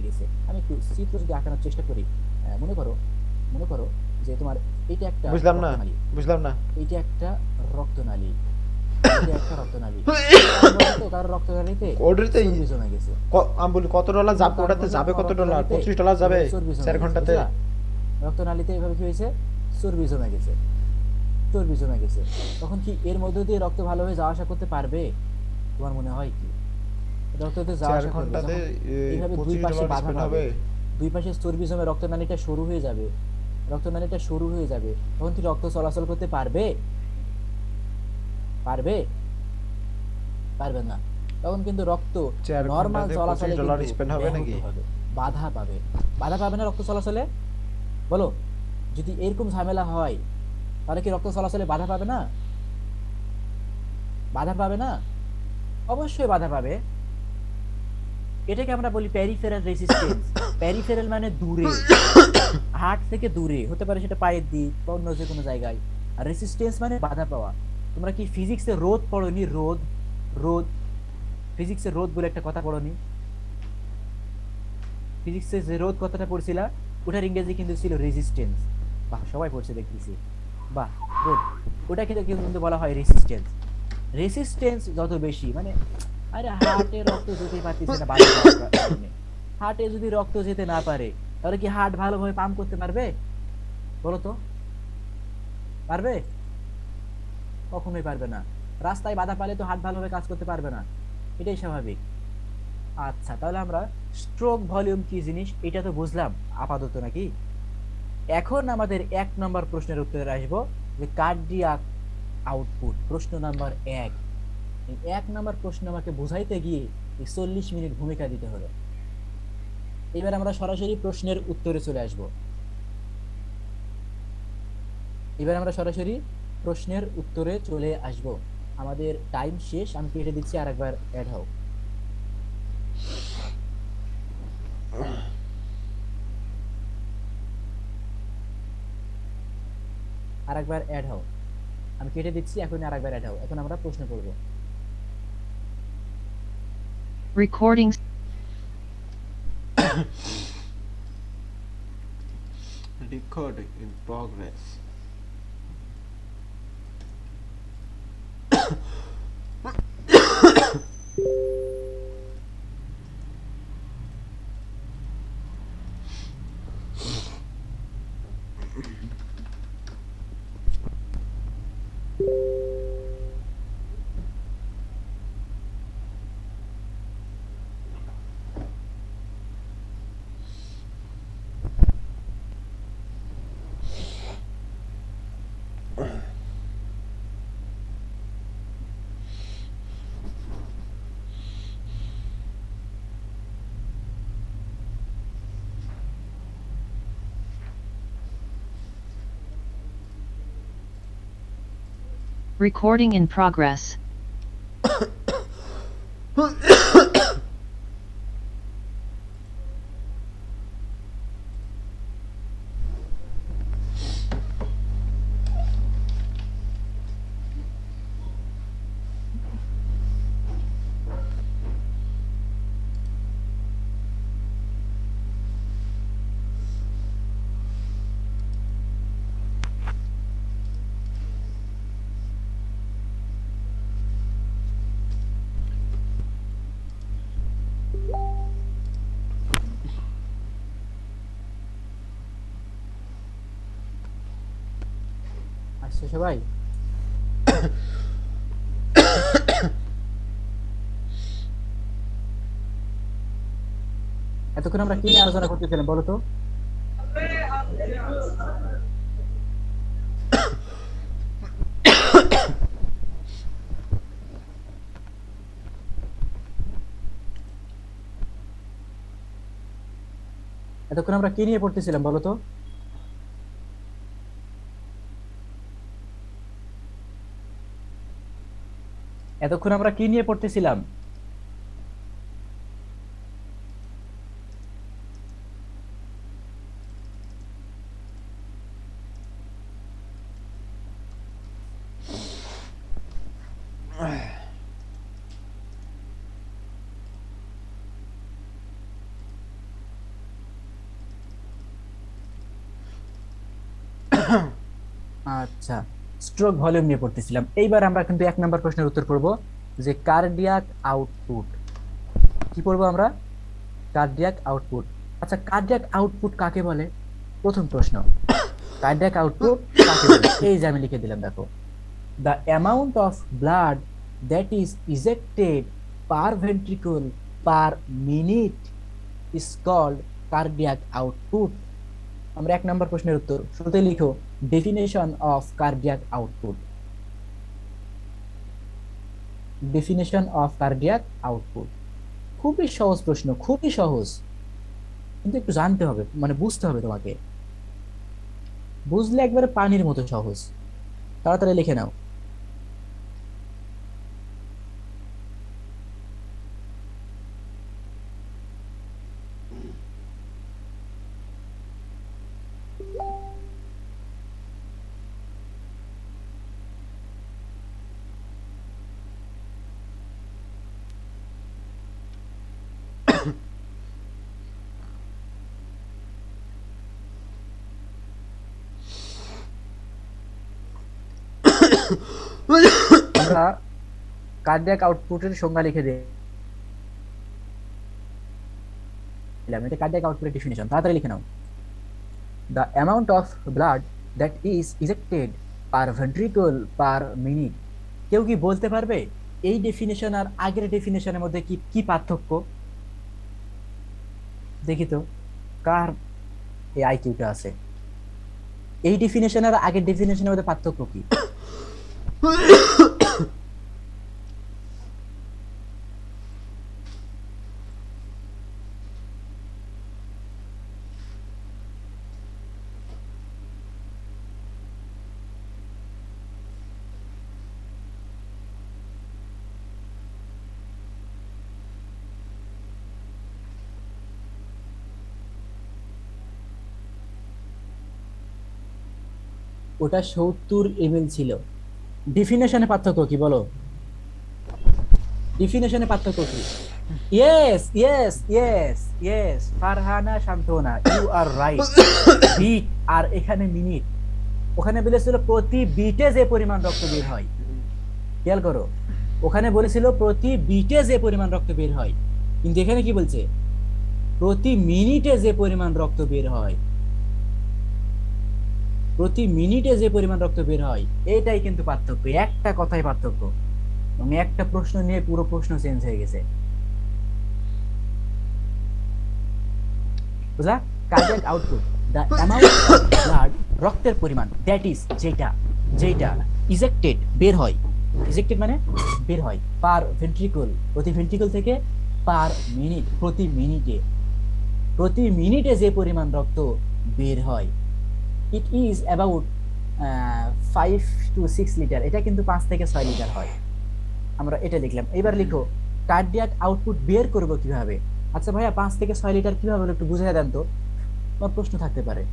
A: গেছে। আমি একটু চিত্র যদি আঁকানোর চেষ্টা করি, মনে করো যে তোমার এটা একটা
B: বুঝলাম না,
A: রক্তনালী,
B: বুঝলাম না।
A: এইটা একটা রক্তনালী, এটা একটা রক্তনালী। কারো রক্তনালীতে
B: ওটাতে
A: চর্বি জমে গেছে,
B: আমি বলি কত ডলার যাবে, ওটাতে যাবে কত ডলার? 25 ডলার যাবে
A: চর্বি জমে
B: 4
A: গেছে,
B: ঘন্টাতে।
A: বুঝলা? রক্তনালীতে এভাবে কি হয়েছে, চর্বি জমে গেছে, চর্বি জমে গেছে। তখন কি এর মধ্য দিয়ে রক্ত ভালোভাবে যাওয়া আসা করতে পারবে? তোমার মনে হয় কি রক্ততে যাওয়া
B: 4
A: আসা করবে?
B: ঘন্টাতে
A: যখন এইভাবে দুই
B: 25
A: পাশে
B: ডলার
A: বাধা
B: স্পেন্ড
A: পাবে,
B: হবে।
A: দুই পাশে চর্বি জমে রক্তনালীটা সরু হয়ে যাবে, রক্তনালীটা সরু হয়ে যাবে, তখন কি রক্ত চলাচল করতে পারবে? পারবে? পারবে না। তখন কিন্তু রক্ত
B: 4
A: নরমাল
B: ঘন্টাতে
A: চলাচলে
B: 25 ডলার
A: কিন্তু
B: স্পেন্ড হবে নাকি?
A: ব্যাহত হবে, বাধা পাবে। বাধা পাবে না রক্ত চলাচলে? বলো, যদি এরকম ঝামেলা হয়, তাহলে কি রক্ত চলাচলে বাধা পাবে না? বাধা পাবে না? অবশ্যই বাধা পাবে। এটাকে আমরা বলি প্যারিফেরাল রেসিস্টেন্স। প্যারিফেরাল মানে দূরে, হার্ট থেকে দূরে, হতে পারে সেটা পায়ের দিক বা অন্য যে কোনো জায়গায়। আর রেসিস্টেন্স মানে বাধা পাওয়া। তোমরা কি ফিজিক্সে রোধ পড়োনি? রোধ, রোধ, ফিজিক্সে রোধ বলে একটা কথা পড়োনি? ফিজিক্সে যে রোধ কথাটা পড়ছিলা, ওটার ইংরেজি কিন্তু ছিল রেজিস্ট্যান্স। বাহ, সবাই পড়ছে দেখতেছি, বাহ, গুড। ওটা কিন্তু বলা হয় রেসিস্ট্যান্স। রেসিস্ট্যান্স যত বেশি মানে, আরে হার্টে রক্ত যেতে পারতেছে না বাধা পাওয়ার কারণে। হার্টে যদি রক্ত যেতে না পারে, তাহলে কি হার্ট ভালোভাবে পাম্প করতে পারবে? বলো তো, পারবে? কখনোই পারবে না। রাস্তায় বাধা পালে তো হার্ট ভালোভাবে কাজ করতে পারবে না, এটাই স্বাভাবিক। আচ্ছা, তাহলে আমরা স্ট্রোক ভলিউম কি জিনিস এটা তো বুঝলাম আপাতত, নাকি? এখন আমাদের 1 নম্বর প্রশ্নের উত্তরে আসবো, যে কার্ডিয়াক আউটপুট। প্রশ্ন নাম্বার 1। এই 1 নম্বর প্রশ্ন আমাকে বুঝাইতে গিয়ে 40 মিনিট ভূমিকা দিতে হলো। এবার আমরা সরাসরি প্রশ্নের উত্তরে চলে আসব। আমাদের টাইম শেষ, আমি কেটে দিচ্ছি, আরেকবার অ্যাড হও। আরেকবার অ্যাড হও, আমি কেটে দিচ্ছি, এখন আরেকবার অ্যাড হও। এখন আমরা প্রশ্ন করব।
C: Recording
B: Recording in progress.
C: Recording in progress.
A: আসছে সবাই? এতক্ষণ আমরা কি নিয়ে আলোচনা করতেছিলাম বলো তো? এতক্ষণ আমরা কি নিয়ে পড়তেছিলাম বলো তো? এতক্ষণ আমরা কি নিয়ে পড়তেছিলাম? আচ্ছা, স্ট্রোক ভলিউম নিয়ে পড়তেছিলাম। এইবার আমরা কিন্তু 1 নম্বর প্রশ্নের উত্তর করব, যে কার্ডিয়াক আউটপুট। কি পড়বো আমরা? Cardiac output. আচ্ছা, কার্ডিয়াক আউটপুট কাকে বলে? প্রথম প্রশ্ন, কার্ডিয়াক আউটপুট কাকে বলে? এই যে আমি লিখে দিলাম, দেখো, the amount of blood that is ejected per ventricle per minute is called cardiac output. আমরা 1 নম্বর প্রশ্নের উত্তর শুরুতে লিখো, definition of cardiac output. Definition of cardiac output খুবই সহজ প্রশ্ন, খুবই সহজ, কিন্তু একটু জানতে হবে, মানে বুঝতে হবে তোমাকে। বুঝলে একবারে পানির মতো সহজ। তাড়াতাড়ি লিখে নাও। আমরা কার্ডিয়াক আউটপুটের সংজ্ঞা লিখে দিলাম, এটা কার্ডিয়াক আউটপুটের ডেফিনিশন। তাড়াতাড়ি লিখে নাও। The amount of blood that is ejected per ventricle per minute. কেউ কি বলতে পারবে এই ডেফিনিশন আর আগের ডেফিনিশনের মধ্যে কি কি পার্থক্য? দেখি তো কার এই আইকিউটা আছে। এই ডেফিনিশন আর আগের ডেফিনিশনের মধ্যে পার্থক্য কি? ওটা 70 ml ছিল। ডেফিনেশনে পার্থক্য কি বলো? ডেফিনেশনে পার্থক্য কি? Yes yes yes yes, Farhana Shantona, you are right. Beat আর এখানে মিনিট। ওখানে বলেছিল প্রতি বিটে যে পরিমাণ রক্ত বের হয়, খেয়াল করো, ওখানে বলেছিল প্রতি বিটে যে পরিমাণ রক্ত বের হয়, কিন্তু এখানে কি বলছে, প্রতি মিনিটে যে পরিমাণ রক্ত বের হয়। প্রতি মিনিটে যে পরিমাণ রক্ত বের হয়, এটাই কিন্তু পার্থক্য, একটা কথাই পার্থক্য। আমি একটা প্রশ্ন নিয়ে পুরো প্রশ্ন চেঞ্জ হয়ে গেছে, বুঝলা? Cardiac output, the amount of blood, রক্তের পরিমাণ, দ্যাট ইজ যেটা, যেটা ইজেক্টেড বের হয়, ইজেক্টেড মানে বের হয়, পার ভেন্ট্রিকল, প্রতি ভেন্ট্রিকল থেকে, পার মিনিট প্রতি মিনিটে, প্রতি মিনিটে যে পরিমাণ রক্ত বের হয়, it is about 5 to 6 litre, এটা কিন্তু 5 থেকে 6 লিটার হয়। আমরা এটা লিখলাম, এবার লিখো কার্ডিয়াক আউটপুট বের করব কিভাবে। আচ্ছা ভাইয়া 5 থেকে 6 লিটার কিভাবে হলো একটু বুঝিয়ে দেন তো, তোমার প্রশ্ন থাকতে পারে।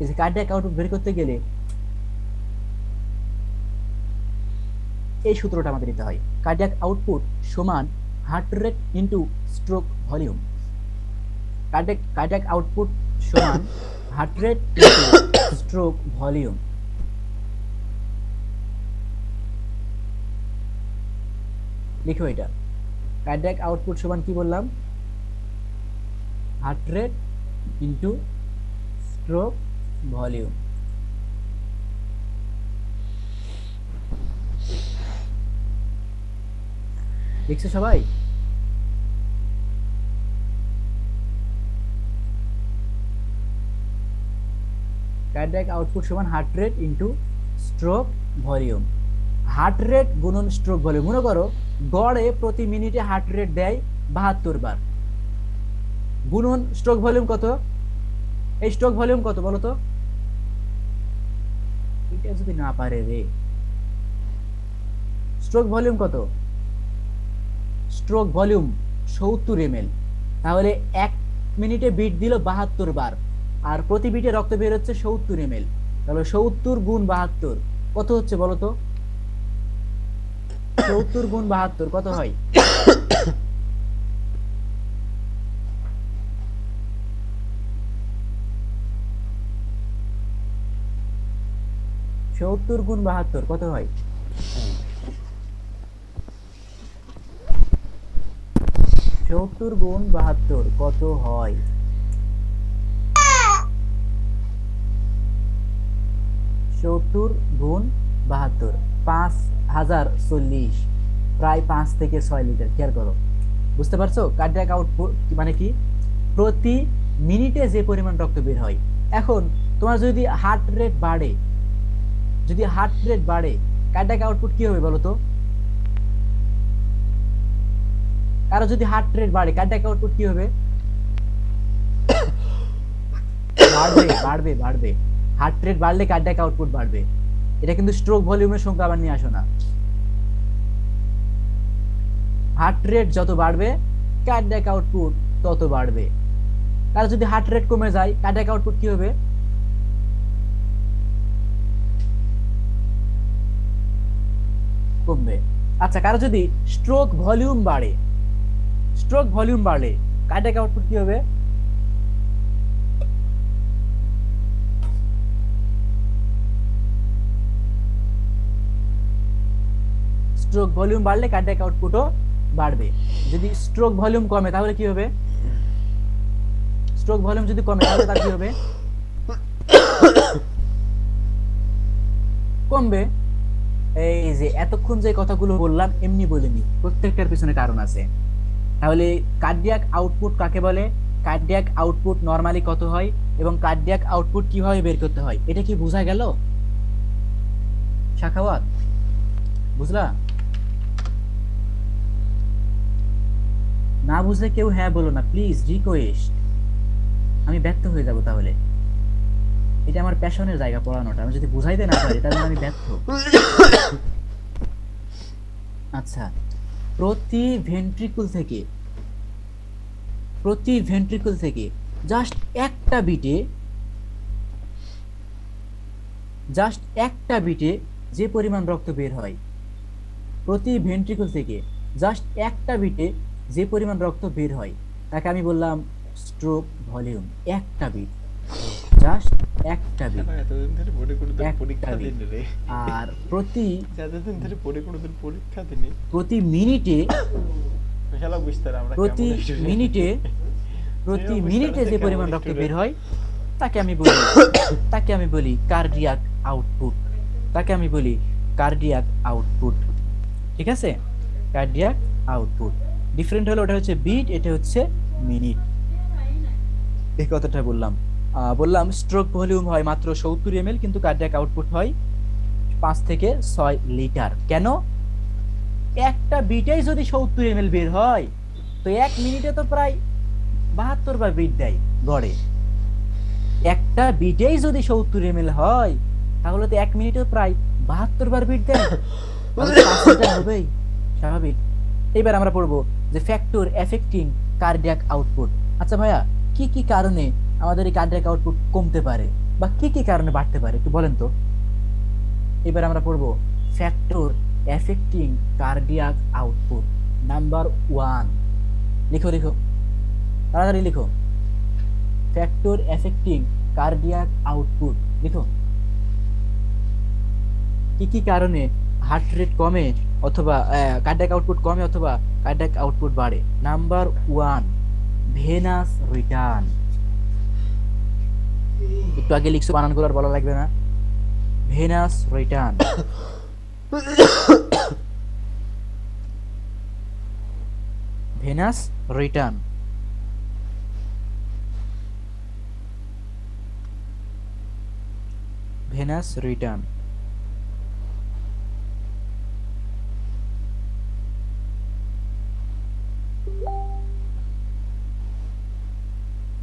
A: এই যে কার্ডিয়াক আউটপুট বের করতে গেলে এই সূত্রটা আমাদের নিতে হয়, কার্ডিয়াক আউটপুট সমান heart rate into stroke volume. Cardiac output সমান heart rate into stroke volume. লিখো এটা, কার্ডিয়াক আউটপুট সমান কি বললাম, heart rate into stroke volume. দেখছো সবাই? কার্ডিয়াক আউটপুট সমান heart rate into stroke volume. Heart rate গুণন স্ট্রোক ভলিউম। মনে করো গড়ে প্রতি মিনিটে হার্ট রেট দেয় 72 বার, গুণন স্ট্রোক ভলিউম কত, এই স্ট্রোক ভলিউম কত বলো তো, এটা যদি না পারে রে, স্ট্রোক ভলিউম কত, স্ট্রোক ভলিউম 70 ml, তাহলে 1 মিনিটে বিট দিল 72 বার, আর প্রতি বিটে রক্ত বের হচ্ছে 70 ml, তাহলে 70 গুণ 72 কত হচ্ছে বলো তো, 70 গুণ 72 কত হয়? 70 গুণ 72 কত হয়? 70 গুণ 72 কত হয়? 70 গুণ 72, 5040, প্রায় 5 থেকে 6 লিটার। খেয়াল করো, বুঝতে পারছো কার্ডিয়াক আউটপুট মানে কি, প্রতি মিনিটে যে পরিমাণ রক্ত বের হয়। এখন তোমার যদি হার্ট রেট বাড়ে, যদি হার্ট রেট বাড়ে, কার্ডিয়াক আউটপুট কি হবে বলো তো, কারো যদি হার্ট রেট বাড়ে কার্ডিয়াক আউটপুট কি হবে? বাড়বে বাড়বে বাড়বে, হার্ট রেট বাড়লে কার্ডিয়াক আউটপুট বাড়বে। এটা কিন্তু স্ট্রোক ভলিউমের সংখ্যা আবার নিয়ে আসো না, হার্ট রেট যত বাড়বে কার্ডিয়াক আউটপুট তত বাড়বে। কারো যদি হার্ট রেট কমে যায় কার্ডিয়াক আউটপুট কি হবে? কমবে। আচ্ছা কারো যদি স্ট্রোক ভলিউম বাড়ে, স্ট্রোক ভলিউম বাড়লে কার্ডিয়াক আউটপুট কি হবে? স্ট্রোক ভলিউম বাড়লে কার্ডিয়াক আউটপুটও বাড়বে। যদি স্ট্রোক ভলিউম কমে তাহলে কি হবে? স্ট্রোক ভলিউম যদি কমে তাহলে তার কি হবে? কমবে। এই যে এতক্ষণ যে কথাগুলো বললাম এমনি বলিনি, প্রত্যেকটার পিছনে কারণ আছে। তাহলে কার্ডিয়াক আউটপুট কাকে বলে, কার্ডিয়াক আউটপুট নরমালি কত হয়, এবং কার্ডিয়াক আউটপুট কিভাবে বের করতে হয়, এটা কি বোঝা গেল শাখাওয়াত? বুঝলা? না বুঝলে কেউ হ্যাঁ বলো না প্লিজ, রিকোয়েস্ট, আমি ব্যর্থ হয়ে যাব তাহলে। এটা আমার প্যাশনের জায়গা পড়ানোটা, আমি যদি বুঝাইতে না পারি তাহলে আমি ব্যর্থ। আচ্ছা, প্রতি ভেন্ট্রিকল থেকে, প্রতি ভেন্ট্রিকল থেকে জাস্ট একটা বিটে, জাস্ট একটা বিটে যে পরিমাণ রক্ত বের হয়, প্রতি ভেন্ট্রিকল থেকে জাস্ট একটা বিটে যে পরিমাণ রক্ত বের হয় তাকে আমি বললাম স্ট্রোক ভলিউম। একটা বিট, জাস্ট একটা বিট,
B: শালা এতদিন ধরে পড়ে কোনোদিন
A: একটা
B: পরীক্ষা
A: বিট।
B: দিনি রে।
A: আর প্রতি
B: এতদিন ধরে পড়ে কোনোদিন পরীক্ষা দিনি।
A: প্রতি মিনিটে
B: শালা বুঝতে আমরা
A: প্রতি
B: কেমন স্টুডেন্ট।
A: মিনিটে প্রতি মিনিটে যে
B: কেমন
A: পরিমাণ রক্ত বের
B: স্টুডেন্ট।
A: হয় তাকে আমি বলি তাকে আমি বলি কার্ডিয়াক আউটপুট। তাকে আমি বলি কার্ডিয়াক আউটপুট। ঠিক আছে, কার্ডিয়াক আউটপুট। ডিফারেন্ট হলো, ওটা হচ্ছে বিট, এটা হচ্ছে মিনিট। এই কথাটা বললাম। বললাম স্ট্রোক ভলিউম হয় মাত্র 70 ml, কিন্তু কার্ডিয়াক আউটপুট হয় 5 থেকে 6 লিটার। কেন? একটা বিটেই যদি 70 ml বের হয়, তো 1 মিনিটে তো প্রায় 72 বার বিট দেয় গড়ে। একটা বিটেই যদি 70 ml হয়, তাহলে তো 1 মিনিটে প্রায় 72 বার বিট দেয়, তাহলে তো 5 লিটার হবেই, স্বাভাবিক। এবার আমরা পড়বো যে ফ্যাক্টর এফেক্টিং কার্ডিয়াক আউটপুট। আচ্ছা ভাইয়া, কি কি কারণে আমাদের এই কার্ডিয়াক আউটপুট কমতে পারে বা কি কি কারণে বাড়তে পারে একটু বলেন তো। এবার আমরা পড়বো factor affecting cardiac output. Number 1, লিখো লিখো, তাড়াতাড়ি লিখো। ফ্যাক্টর এফেক্টিং কার্ডিয়াক আউটপুট লিখো। কি কি কারণে হার্ট রেট কমে অথবা কার্ডিয়াক আউটপুট কমে অথবা কার্ডিয়াক আউটপুট বাড়ে? Number 1, venous return. একটু আগে লিখছো, বানানগুলো আর বলা লাগবে না। Venous return, venous return. Venous return.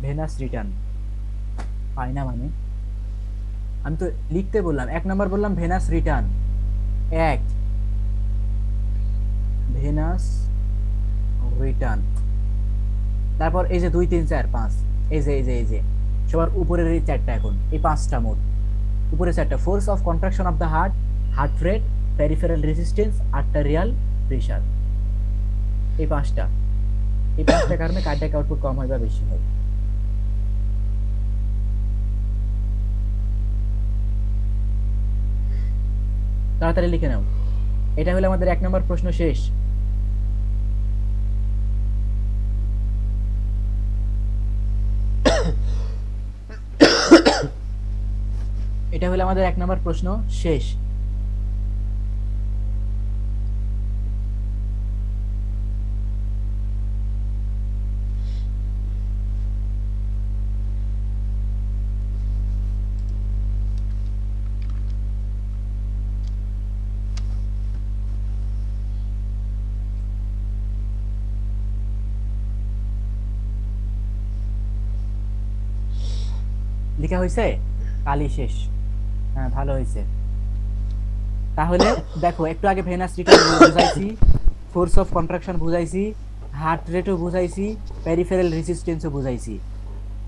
A: Venous return পাই না মানে? আমি তো লিখতে বললাম, 1 নম্বর বললাম ভেনাস রিটার্ন, 1 ভেনাস রিটার্ন। তারপর এই যে 2 3 4 5, এই যে সবার উপরের এই 4টা, এখন এই 5টা মোট। উপরে 4টা, force of contraction of the heart, heart rate, peripheral resistance, arterial pressure. এই 5টা, এই 5টা কারণে কার্ডিয়াক আউটপুট কম হয় বা বেশি হয়। তাড়াতাড়ি লিখে নাও। এটা হলো আমাদের 1 নম্বর প্রশ্ন শেষ। এটা হলো আমাদের 1 নম্বর প্রশ্ন শেষ। লেখা হয়েছে? কালই শেষ। হ্যাঁ, ভালো হয়েছে। তাহলে দেখো, একটু আগে ভেনাস রিটার্ন বুঝাইছি, ফোর্স অফ কন্ট্রাকশন বুঝাইছি, হার্ট রেটও বুঝাইছি, পেরিফেরাল রেজিস্ট্যান্সও বুঝাইছি।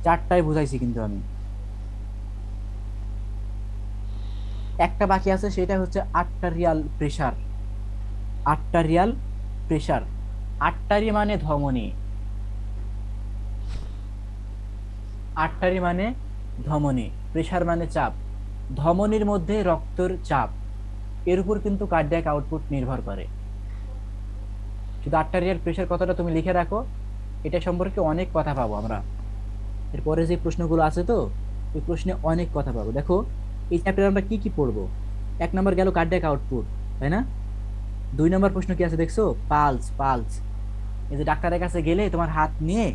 A: 4টাই বুঝাইছি, কিন্তু আমি একটা বাকি আছে, সেটা হচ্ছে arterial pressure. Arterial pressure, artery মানে ধমনী, আর্টারি মানে ধমনী, প্রেসার মানে চাপ। ধমনীর মধ্যে রক্তের চাপ, এর উপর কিন্তু কার্ডিয়াক আউটপুট নির্ভর করে। শুধু আর্টারিয়াল প্রেসার কথাটা তুমি লিখে রাখো, এটা সম্পর্কে অনেক কথা পাবো আমরা। এরপরে যে প্রশ্নগুলো আছে, তো এই প্রশ্নে অনেক কথা পাবো। দেখো, এই চ্যাপ্টারে আমরা কি কি পড়বো। 1 নম্বর গেল কার্ডিয়াক আউটপুট, তাই না? 2 নম্বর প্রশ্ন কি আছে দেখছো? পালস। পালস, এই যে ডাক্তারের কাছে গেলে তোমার হাত নিয়ে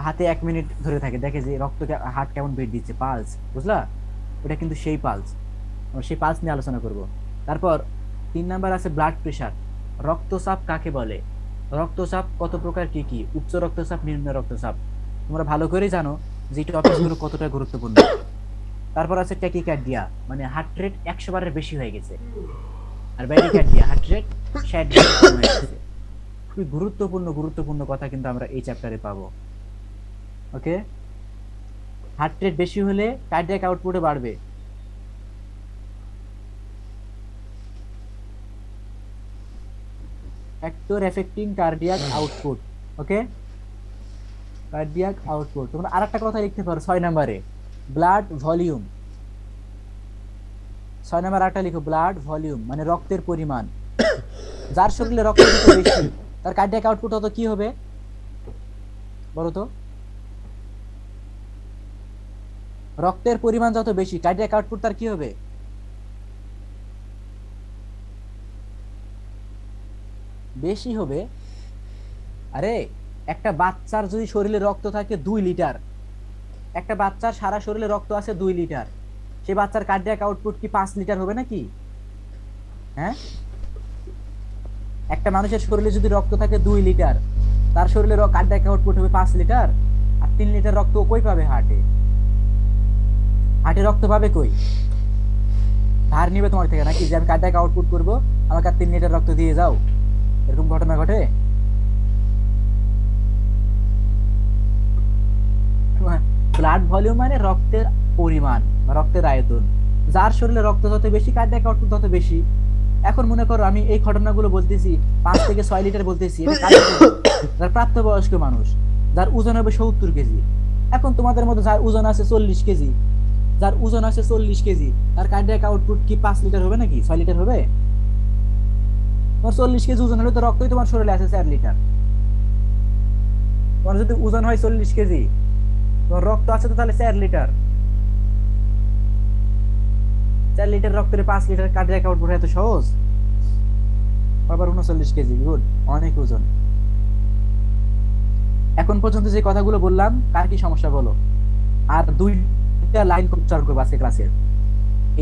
A: হাতে 1 মিনিট ধরে থাকে, দেখে যে রক্ত হার্ট কেমন বেট দিচ্ছে, পালস, বুঝলা? ওটা কিন্তু সেই পালস, আমরা সেই পালস নিয়ে আলোচনা করব। তারপর 3 নম্বর আছে ব্লাড প্রেশার। রক্তচাপ কাকে বলে? রক্তচাপ কত প্রকার, কি কি? উচ্চ রক্তচাপ, নিম্ন রক্তচাপ। তোমরা ভালো করেই জানো যে এই টপিকগুলো কতটা গুরুত্বপূর্ণ। তারপর আছে ট্যাকিকার্ডিয়া, মানে হার্ট রেট 100 বারের বেশি হয়ে গেছে। আর ব্যারিকার্ডিয়া, হার্ট রেট 60 বার কম হয়ে গেছে। খুবই গুরুত্বপূর্ণ গুরুত্বপূর্ণ কথা কিন্তু আমরা এই চ্যাপ্টারে পাবো। ওকে, হার্ট রেট বেশি হলে কার্ডিয়াক আউটপুটও বাড়বে। ফ্যাক্টর এফেক্টিং কার্ডিয়াক আউটপুট, ওকে, কার্ডিয়াক আউটপুট। তোমরা আরেকটা কথা লিখতে পারো 6 নম্বরে, ব্লাড ভলিউম। 6 নম্বর আরেকটা লিখো, ব্লাড ভলিউম মানে রক্তের পরিমাণ। যার শরীরে রক্ত যত বেশি তার কার্ডিয়াক আউটপুট তত কি হবে বলো তো? রক্তের পরিমাণ যত বেশি কার্ডিয়াক আউটপুট তার কি হবে? বেশি হবে। আরে একটা বাচ্চার যদি শরীরে রক্ত থাকে 2 লিটার, একটা বাচ্চার সারা শরীরে রক্ত আছে 2 লিটার, সে বাচ্চার কার্ডিয়াক আউটপুট কি 5 লিটার হবে নাকি? হ্যাঁ, একটা মানুষের শরীরে যদি রক্ত থাকে 2 লিটার, তার শরীরে কার্ডিয়াক আউটপুট হবে 5 লিটার। আর 3 লিটার রক্ত ও কই পাবে? হার্টে। হার্টে রক্ত পাবে কই? ধার নিবে তোমার থেকে নাকি, যে আমি কার্ডিয়াক আউটপুট করবো, আমাকে আর 3 লিটার রক্ত দিয়ে যাও? এরকম ঘটনা ঘটে? ব্লাড ভলিউম মানে রক্তের পরিমাণ বা রক্তের আয়তন। যার শরীরে রক্ত যত বেশি কার্ডিয়াক আউটপুট তত বেশি। এখন মনে করো আমি এই ঘটনাগুলো বলতেছি, 5 থেকে 6 লিটার বলতেছি, এটা কাদের জন্য? যারা প্রাপ্তবয়স্ক মানুষ, যার ওজন হবে 70 কেজি। এখন তোমাদের মধ্যে যার ওজন আছে 40 কেজি, যার ওজন আছে 40 কেজি, তার কার্ডিয়াক আউটপুট কি 5 লিটার হবে নাকি 6 লিটার হবে? তোমার 40 কেজি ওজন হলে তো রক্তই তোমার শরীরে আছে 4 লিটার। তোমার যদি ওজন হয় 40 কেজি, তোমার রক্ত আছে তো তাহলে 4 লিটার। 4 লিটার রক্তের 5 লিটার কার্ডিয়াক আউটপুট এত সহজ? আবার 39 কেজি, গুড, অনেক ওজন। এখন পর্যন্ত যে কথাগুলো বললাম কার কি সমস্যা বলো? আর 2টা লাইন উচ্চারণ করবো আজকে ক্লাসের।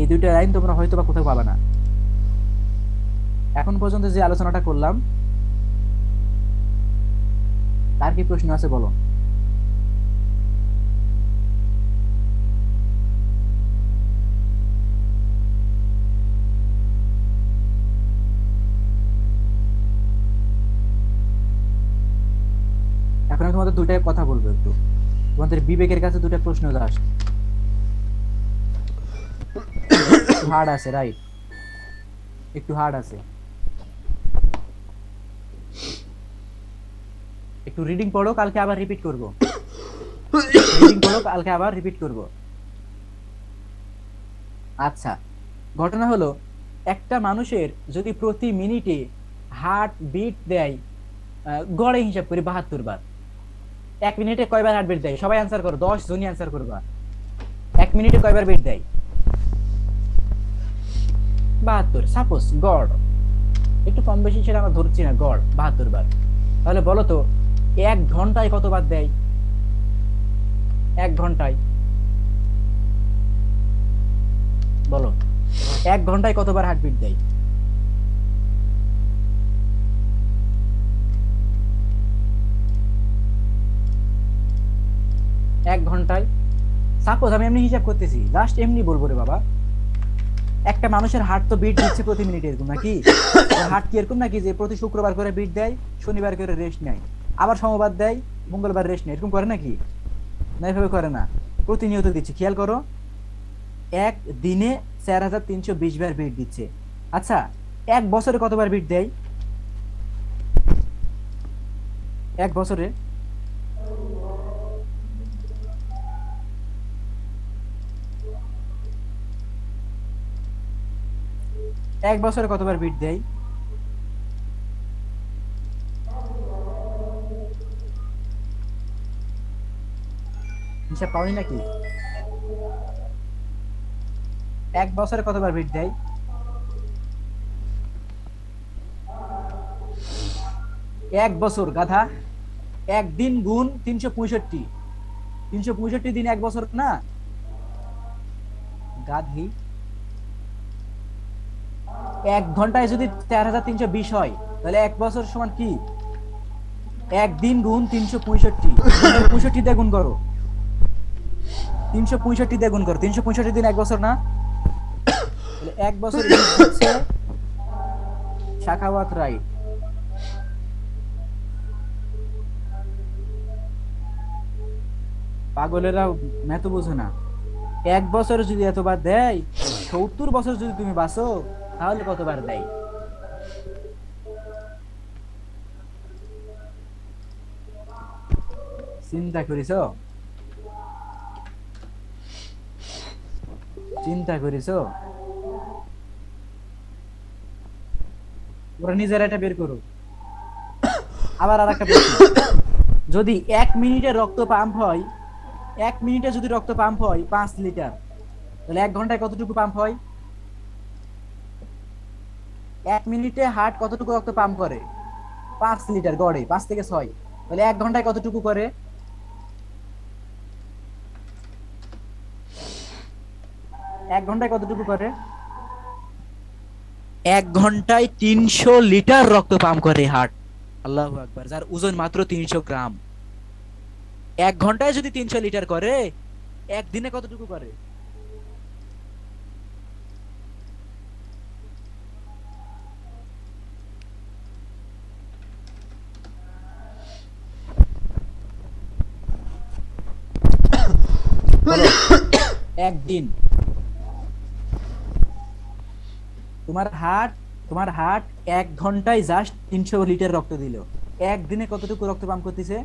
A: এই 2টা লাইন তোমরা হয়তো বা কোথাও পাবা না। এখন পর্যন্ত যে আলোচনাটা করলাম কার কি প্রশ্ন আছে বলো? এখন আমি তোমাদের 2টা কথা বলবো একটু, তোমাদের বিবেকের কাছে 2টা প্রশ্ন জাস্ট। হার্ড আছে, রাইট? একটু হার্ড আছে। একটু রিডিং পড়ো, কালকে আবার রিপিট করব। রিডিং পড়ো, কালকে আবার রিপিট করব। আচ্ছা, ঘটনা হলো একটা মানুষের যদি প্রতি মিনিটে হার্ট বিট দেয়, গড়ে হিসাব করি 72 বার, 1 মিনিটে কয়বার হার্ট বিট দেয়? সবাই অ্যান্সার করো, 10 জনই অ্যান্সার করবা। 1 মিনিটে কয়বার বিট দেয়? 72, সাপোজ গড়, একটু কম বেশি সেটা আমরা ধরছি না, গড় 72 বার। তাহলে বলো তো 1 ঘন্টায় কতবার দেয়? 1 ঘন্টায় বলো, 1 ঘন্টায় কতবার হার্টবিট দেয়? এক ঘন্টায়, সাপোজ আমি এমনি হিসাব করতেছি, জাস্ট এমনি বলবো রে বাবা। একটা মানুষের হার্ট তো বিট দিচ্ছে প্রতি মিনিটে, এরকম নাকি? হার্ট কি এরকম নাকি যে প্রতি শুক্রবার করে বিট দেয়, শনিবার করে রেস্ট নেয়, আবার সোমবার দেয়, মঙ্গলবার রেস্ট নেয়, এরকম করে নাকি? না, এভাবে করে না, প্রতিনিয়ত দিচ্ছে। খেয়াল করো, এক দিনে 4320 বার বিট দিচ্ছে। আচ্ছা, 1 বছরে কতবার বিট দেয়? 1 বছরে 1 বছরে কতবার বিট দেয়? হিসাব পাওনি নাকি? 1 বছরে কতবার বিট দেয়? 1 বছর গাধা, একদিন গুণ 365, 365 দিন 1 বছর না গাধি। 1 ঘন্টায় যদি 4320 হয়, তাহলে 1 বছর সমান কি? একদিন গুণ 365, 365 দিয়ে গুণ করো, 365 দিয়ে গুণ করো, 365 দিন 1 বছর না? তাহলে 1 বছর হচ্ছে শাখাওয়াত রাইট। পাগলেরা ম্যাথ বোঝে না। 1 বছরে যদি এতবার দেয়, 70 বছর যদি তুমি বাঁচো, তাহলে কতবার দেয়? চিন্তা করিছো? চিন্তা করিছো? তোমরা নিজেরা এটা বের করো। আবার আর একটা প্রশ্ন, যদি 1 মিনিটে রক্ত পাম্প হয়, 1 মিনিটে যদি রক্ত পাম্প হয় 5 লিটার, তাহলে 1 ঘন্টায় কতটুকু পাম্প হয়? 1 মিনিটে হার্ট কতটুকু রক্ত পাম্প করে? 5 লিটার গড়ে, 5 থেকে 6। তাহলে 1 ঘন্টায় কতটুকু করে? 1 ঘন্টায় কতটুকু করে? 1 ঘন্টায় 300 লিটার রক্ত পাম্প করে হার্ট। আল্লাহু আকবার, যার ওজন মাত্র 300 গ্রাম। 1 ঘন্টায় যদি 300 লিটার করে, একদিনে কতটুকু করে? বলো। একদিন। তোমার হার্ট, তোমার হার্ট 1 ঘন্টায় জাস্ট 300 লিটার রক্ত দিল, একদিনে কতটুকু রক্ত পাম্প করতেছে?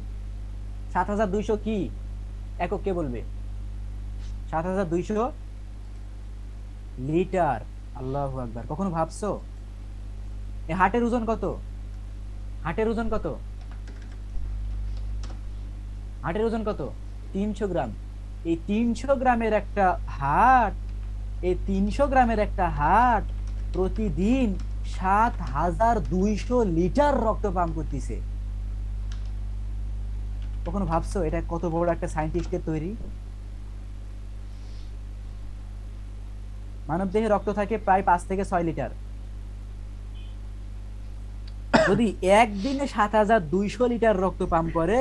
A: 7200 কি একক, কে বলবে? 7200 লিটার। আল্লাহু আকবার, কখনো ভাবছো এই হার্টের ওজন কত? হার্টের ওজন কত? হার্টের ওজন কত? 300 গ্রাম। এই 300 গ্রামের একটা হার্ট, এই 300 গ্রামের একটা হার্ট প্রতিদিন 7200 লিটার রক্ত পাম্প করতেছে। কখনো ভাবছো এটা কত বড় একটা সায়েন্টিস্টের তৈরি? মানব দেহে রক্ত থাকে প্রায় 5 থেকে 6 লিটার। যদি একদিনে 7200 লিটার রক্ত পাম্প করে,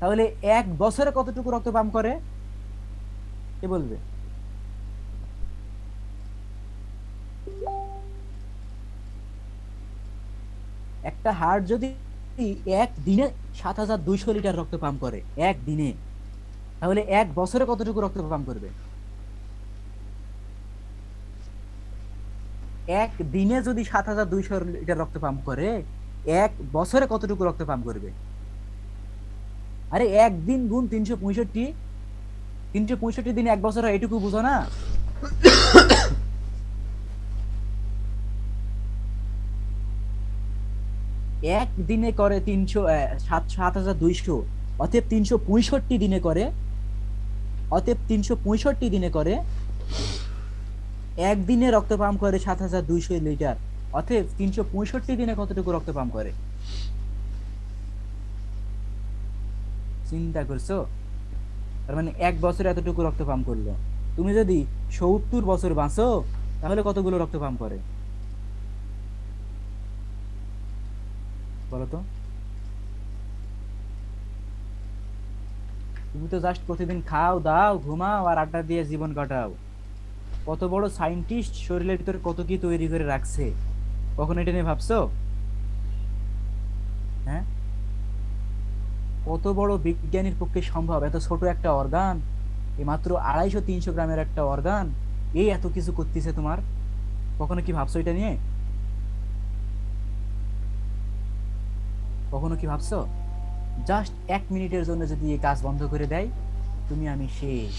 A: তাহলে 1 বছরে কতটুকু রক্ত পাম্প করে? কে বলবে? একটা হার্ট যদি একদিনে 7200 লিটার রক্ত পাম্প করে একদিনে, তাহলে 1 বছরে কতটুকু রক্ত পাম্প করবে? একদিনে যদি 7200 লিটার রক্ত পাম্প করে, 1 বছরে কতটুকু রক্ত পাম্প করবে? আরে একদিন গুণ 365, 365 দিন 1 বছর হয়, এটুকু বুঝো না? একদিনে করে 300, 7200, অতএব 365 দিনে করে, অতএব 365 দিনে করে, একদিনে রক্ত পাম্প করে 7200 লিটার। অতএব 365 দিনে কতটুকু রক্ত পাম্প করে? চিন্তা করছো? তার মানে 1 বছরে এতটুকু রক্ত পাম্প করলো। তুমি যদি 70 বছর বাঁচো, তাহলে কতগুলো রক্ত পাম্প করে বলো তো? তুমি তো জাস্ট প্রতিদিন খাও দাও ঘুমাও আর আড্ডা দিয়ে জীবন কাটাও। কত বড় সায়েন্টিস্ট শরীরের ভিতরে কত কি তৈরি করে রাখছে, কখনো এটা নিয়ে ভাবছো? হ্যাঁ, কত বড় বিজ্ঞানীর পক্ষে সম্ভব এত ছোট একটা অর্গান, এই মাত্র 250-300 গ্রামের একটা অর্গান, এই এত কিছু করতেছে তোমার? কখনো কি ভাবছো এটা নিয়ে? কখনো কি ভাবছো জাস্ট 1 মিনিটের জন্য যদি এই কাজ বন্ধ করে দেয়, তুমি আমি শেষ।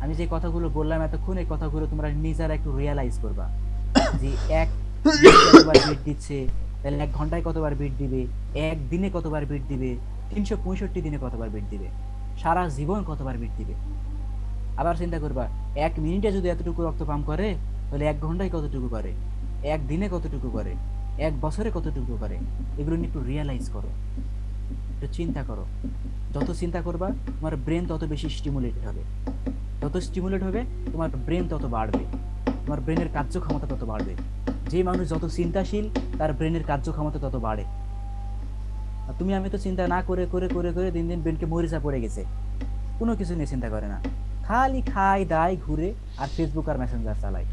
A: আমি যে কথাগুলো বললাম এতক্ষণ, এই কথাগুলো তোমরা নিজেরা একটু রিয়ালাইজ করবা যে 1 মিনিটে কতবার বিট দিচ্ছে, তাহলে 1 ঘন্টায় কতবার বিট দিবে, একদিনে কতবার বিট দিবে, 365 দিনে কতবার বিট দিবে, সারা জীবন কতবার বিট দিবে। আবার চিন্তা করবা 1 মিনিটে যদি এতটুকু রক্ত পাম্প করে, তাহলে 1 ঘন্টায় কতটুকু করে, একদিনে কতটুকু করে, 1 বছরে কতটুকু করে। এগুলো নিয়ে একটু রিয়ালাইজ করো, একটু চিন্তা করো। যত চিন্তা করবা তোমার ব্রেন তত বেশি স্টিমুলেট হবে, যত স্টিমুলেট হবে তোমার ব্রেন তত বাড়বে, তোমার ব্রেনের কার্যক্ষমতা তত বাড়বে। যে মানুষ যত চিন্তাশীল তার ব্রেনের কার্যক্ষমতা তত বাড়ে। আর তুমি আমি তো চিন্তা না করে করে করে করে দিন দিন ব্রেনকে মরিচা পড়ে গেছে, কোনো কিছু নিয়ে চিন্তা করে না, খালি খাই দায় ঘুরে আর ফেসবুক আর মেসেঞ্জার চালায়,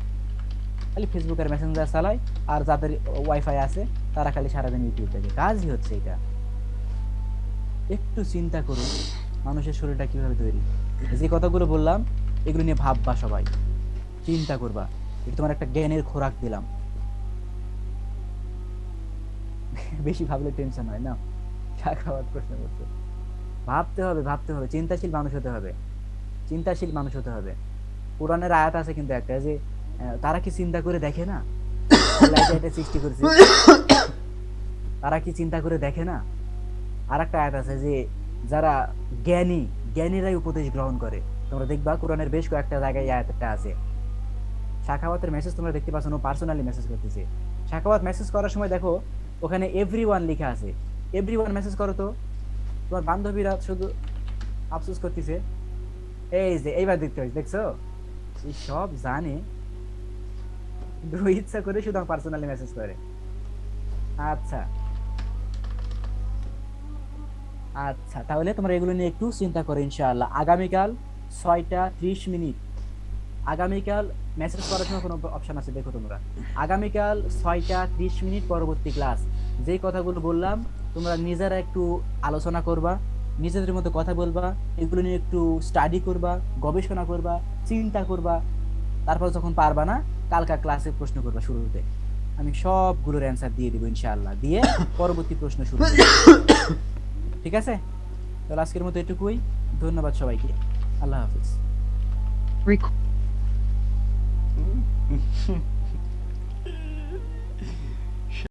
A: খালি ফেসবুক আর মেসেঞ্জার চালায়। আর যাদের ওয়াইফাই আছে তারা খালি সারাদিন ইউটিউব দেখে, কাজই হচ্ছে এটা। একটু চিন্তা করুন মানুষের শরীরটা কিভাবে তৈরি। যে কথাগুলো বললাম এগুলো নিয়ে ভাববা, সবাই চিন্তা করবা। এটা তোমার একটা জ্ঞানের খোরাক দিলাম। বেশি ভাবলে টেনশন হয় না, চা খাওয়ার প্রশ্ন করছো। ভাবতে হবে, চিন্তাশীল মানুষ হতে হবে, চিন্তাশীল মানুষ হতে হবে। কোরআনের আয়াত আছে কিন্তু একটা যে তারা কি চিন্তা করে দেখে না আল্লাহ এটা সৃষ্টি করেছে, তারা কি চিন্তা করে দেখে না। আর একটা আয়াত আছে যে যারা জ্ঞানী, জ্ঞানীরাই উপদেশ গ্রহণ করে। তোমরা দেখবা কোরআনের বেশ কয়েকটা জায়গায় এই আয়াতটা আছে। শাখাওয়াতের মেসেজ তোমরা দেখতে পাচ্ছ, ও পার্সোনালি মেসেজ করতেছে। শাখাওয়াত মেসেজ করার সময় দেখো ওখানে এভরিওয়ান লেখা আছে, এভরিওয়ান মেসেজ করো তো। তোমার বান্ধবীরা শুধু আফসোস করতেছে। এই যে এইবার দেখতে পাচ্ছ, দেখছো, এই সব জানে কিন্তু ও ইচ্ছা করে শুধু পার্সোনালি মেসেজ করে। আচ্ছা আচ্ছা, তাহলে তোমরা এগুলো নিয়ে একটু চিন্তা করো ইনশাআল্লাহ। আগামীকাল 6টা 30 মিনিট, আগামীকাল মেসেজ করার সময় কোনো অপশন আছে দেখো তোমরা। আগামীকাল 6টা 30 মিনিট পরবর্তী ক্লাস, যেই কথাগুলো বললাম তোমরা নিজেরা একটু আলোচনা করবা, নিজেদের মধ্যে কথা বলবা, এগুলো নিয়ে একটু স্টাডি করবা, গবেষণা করবা, চিন্তা করবা। তারপর যখন পারবা না, কালকা ক্লাসে প্রশ্ন করবা শুরুতে, আমি সবগুলোর অ্যান্সার দিয়ে দিব ইনশাআল্লাহ, দিয়ে পরবর্তী প্রশ্ন শুরু করব। ঠিক আছে, তাহলে আজকের মতো এটুকুই। ধন্যবাদ সবাইকে, আল্লাহ হাফিজ।
C: Rec-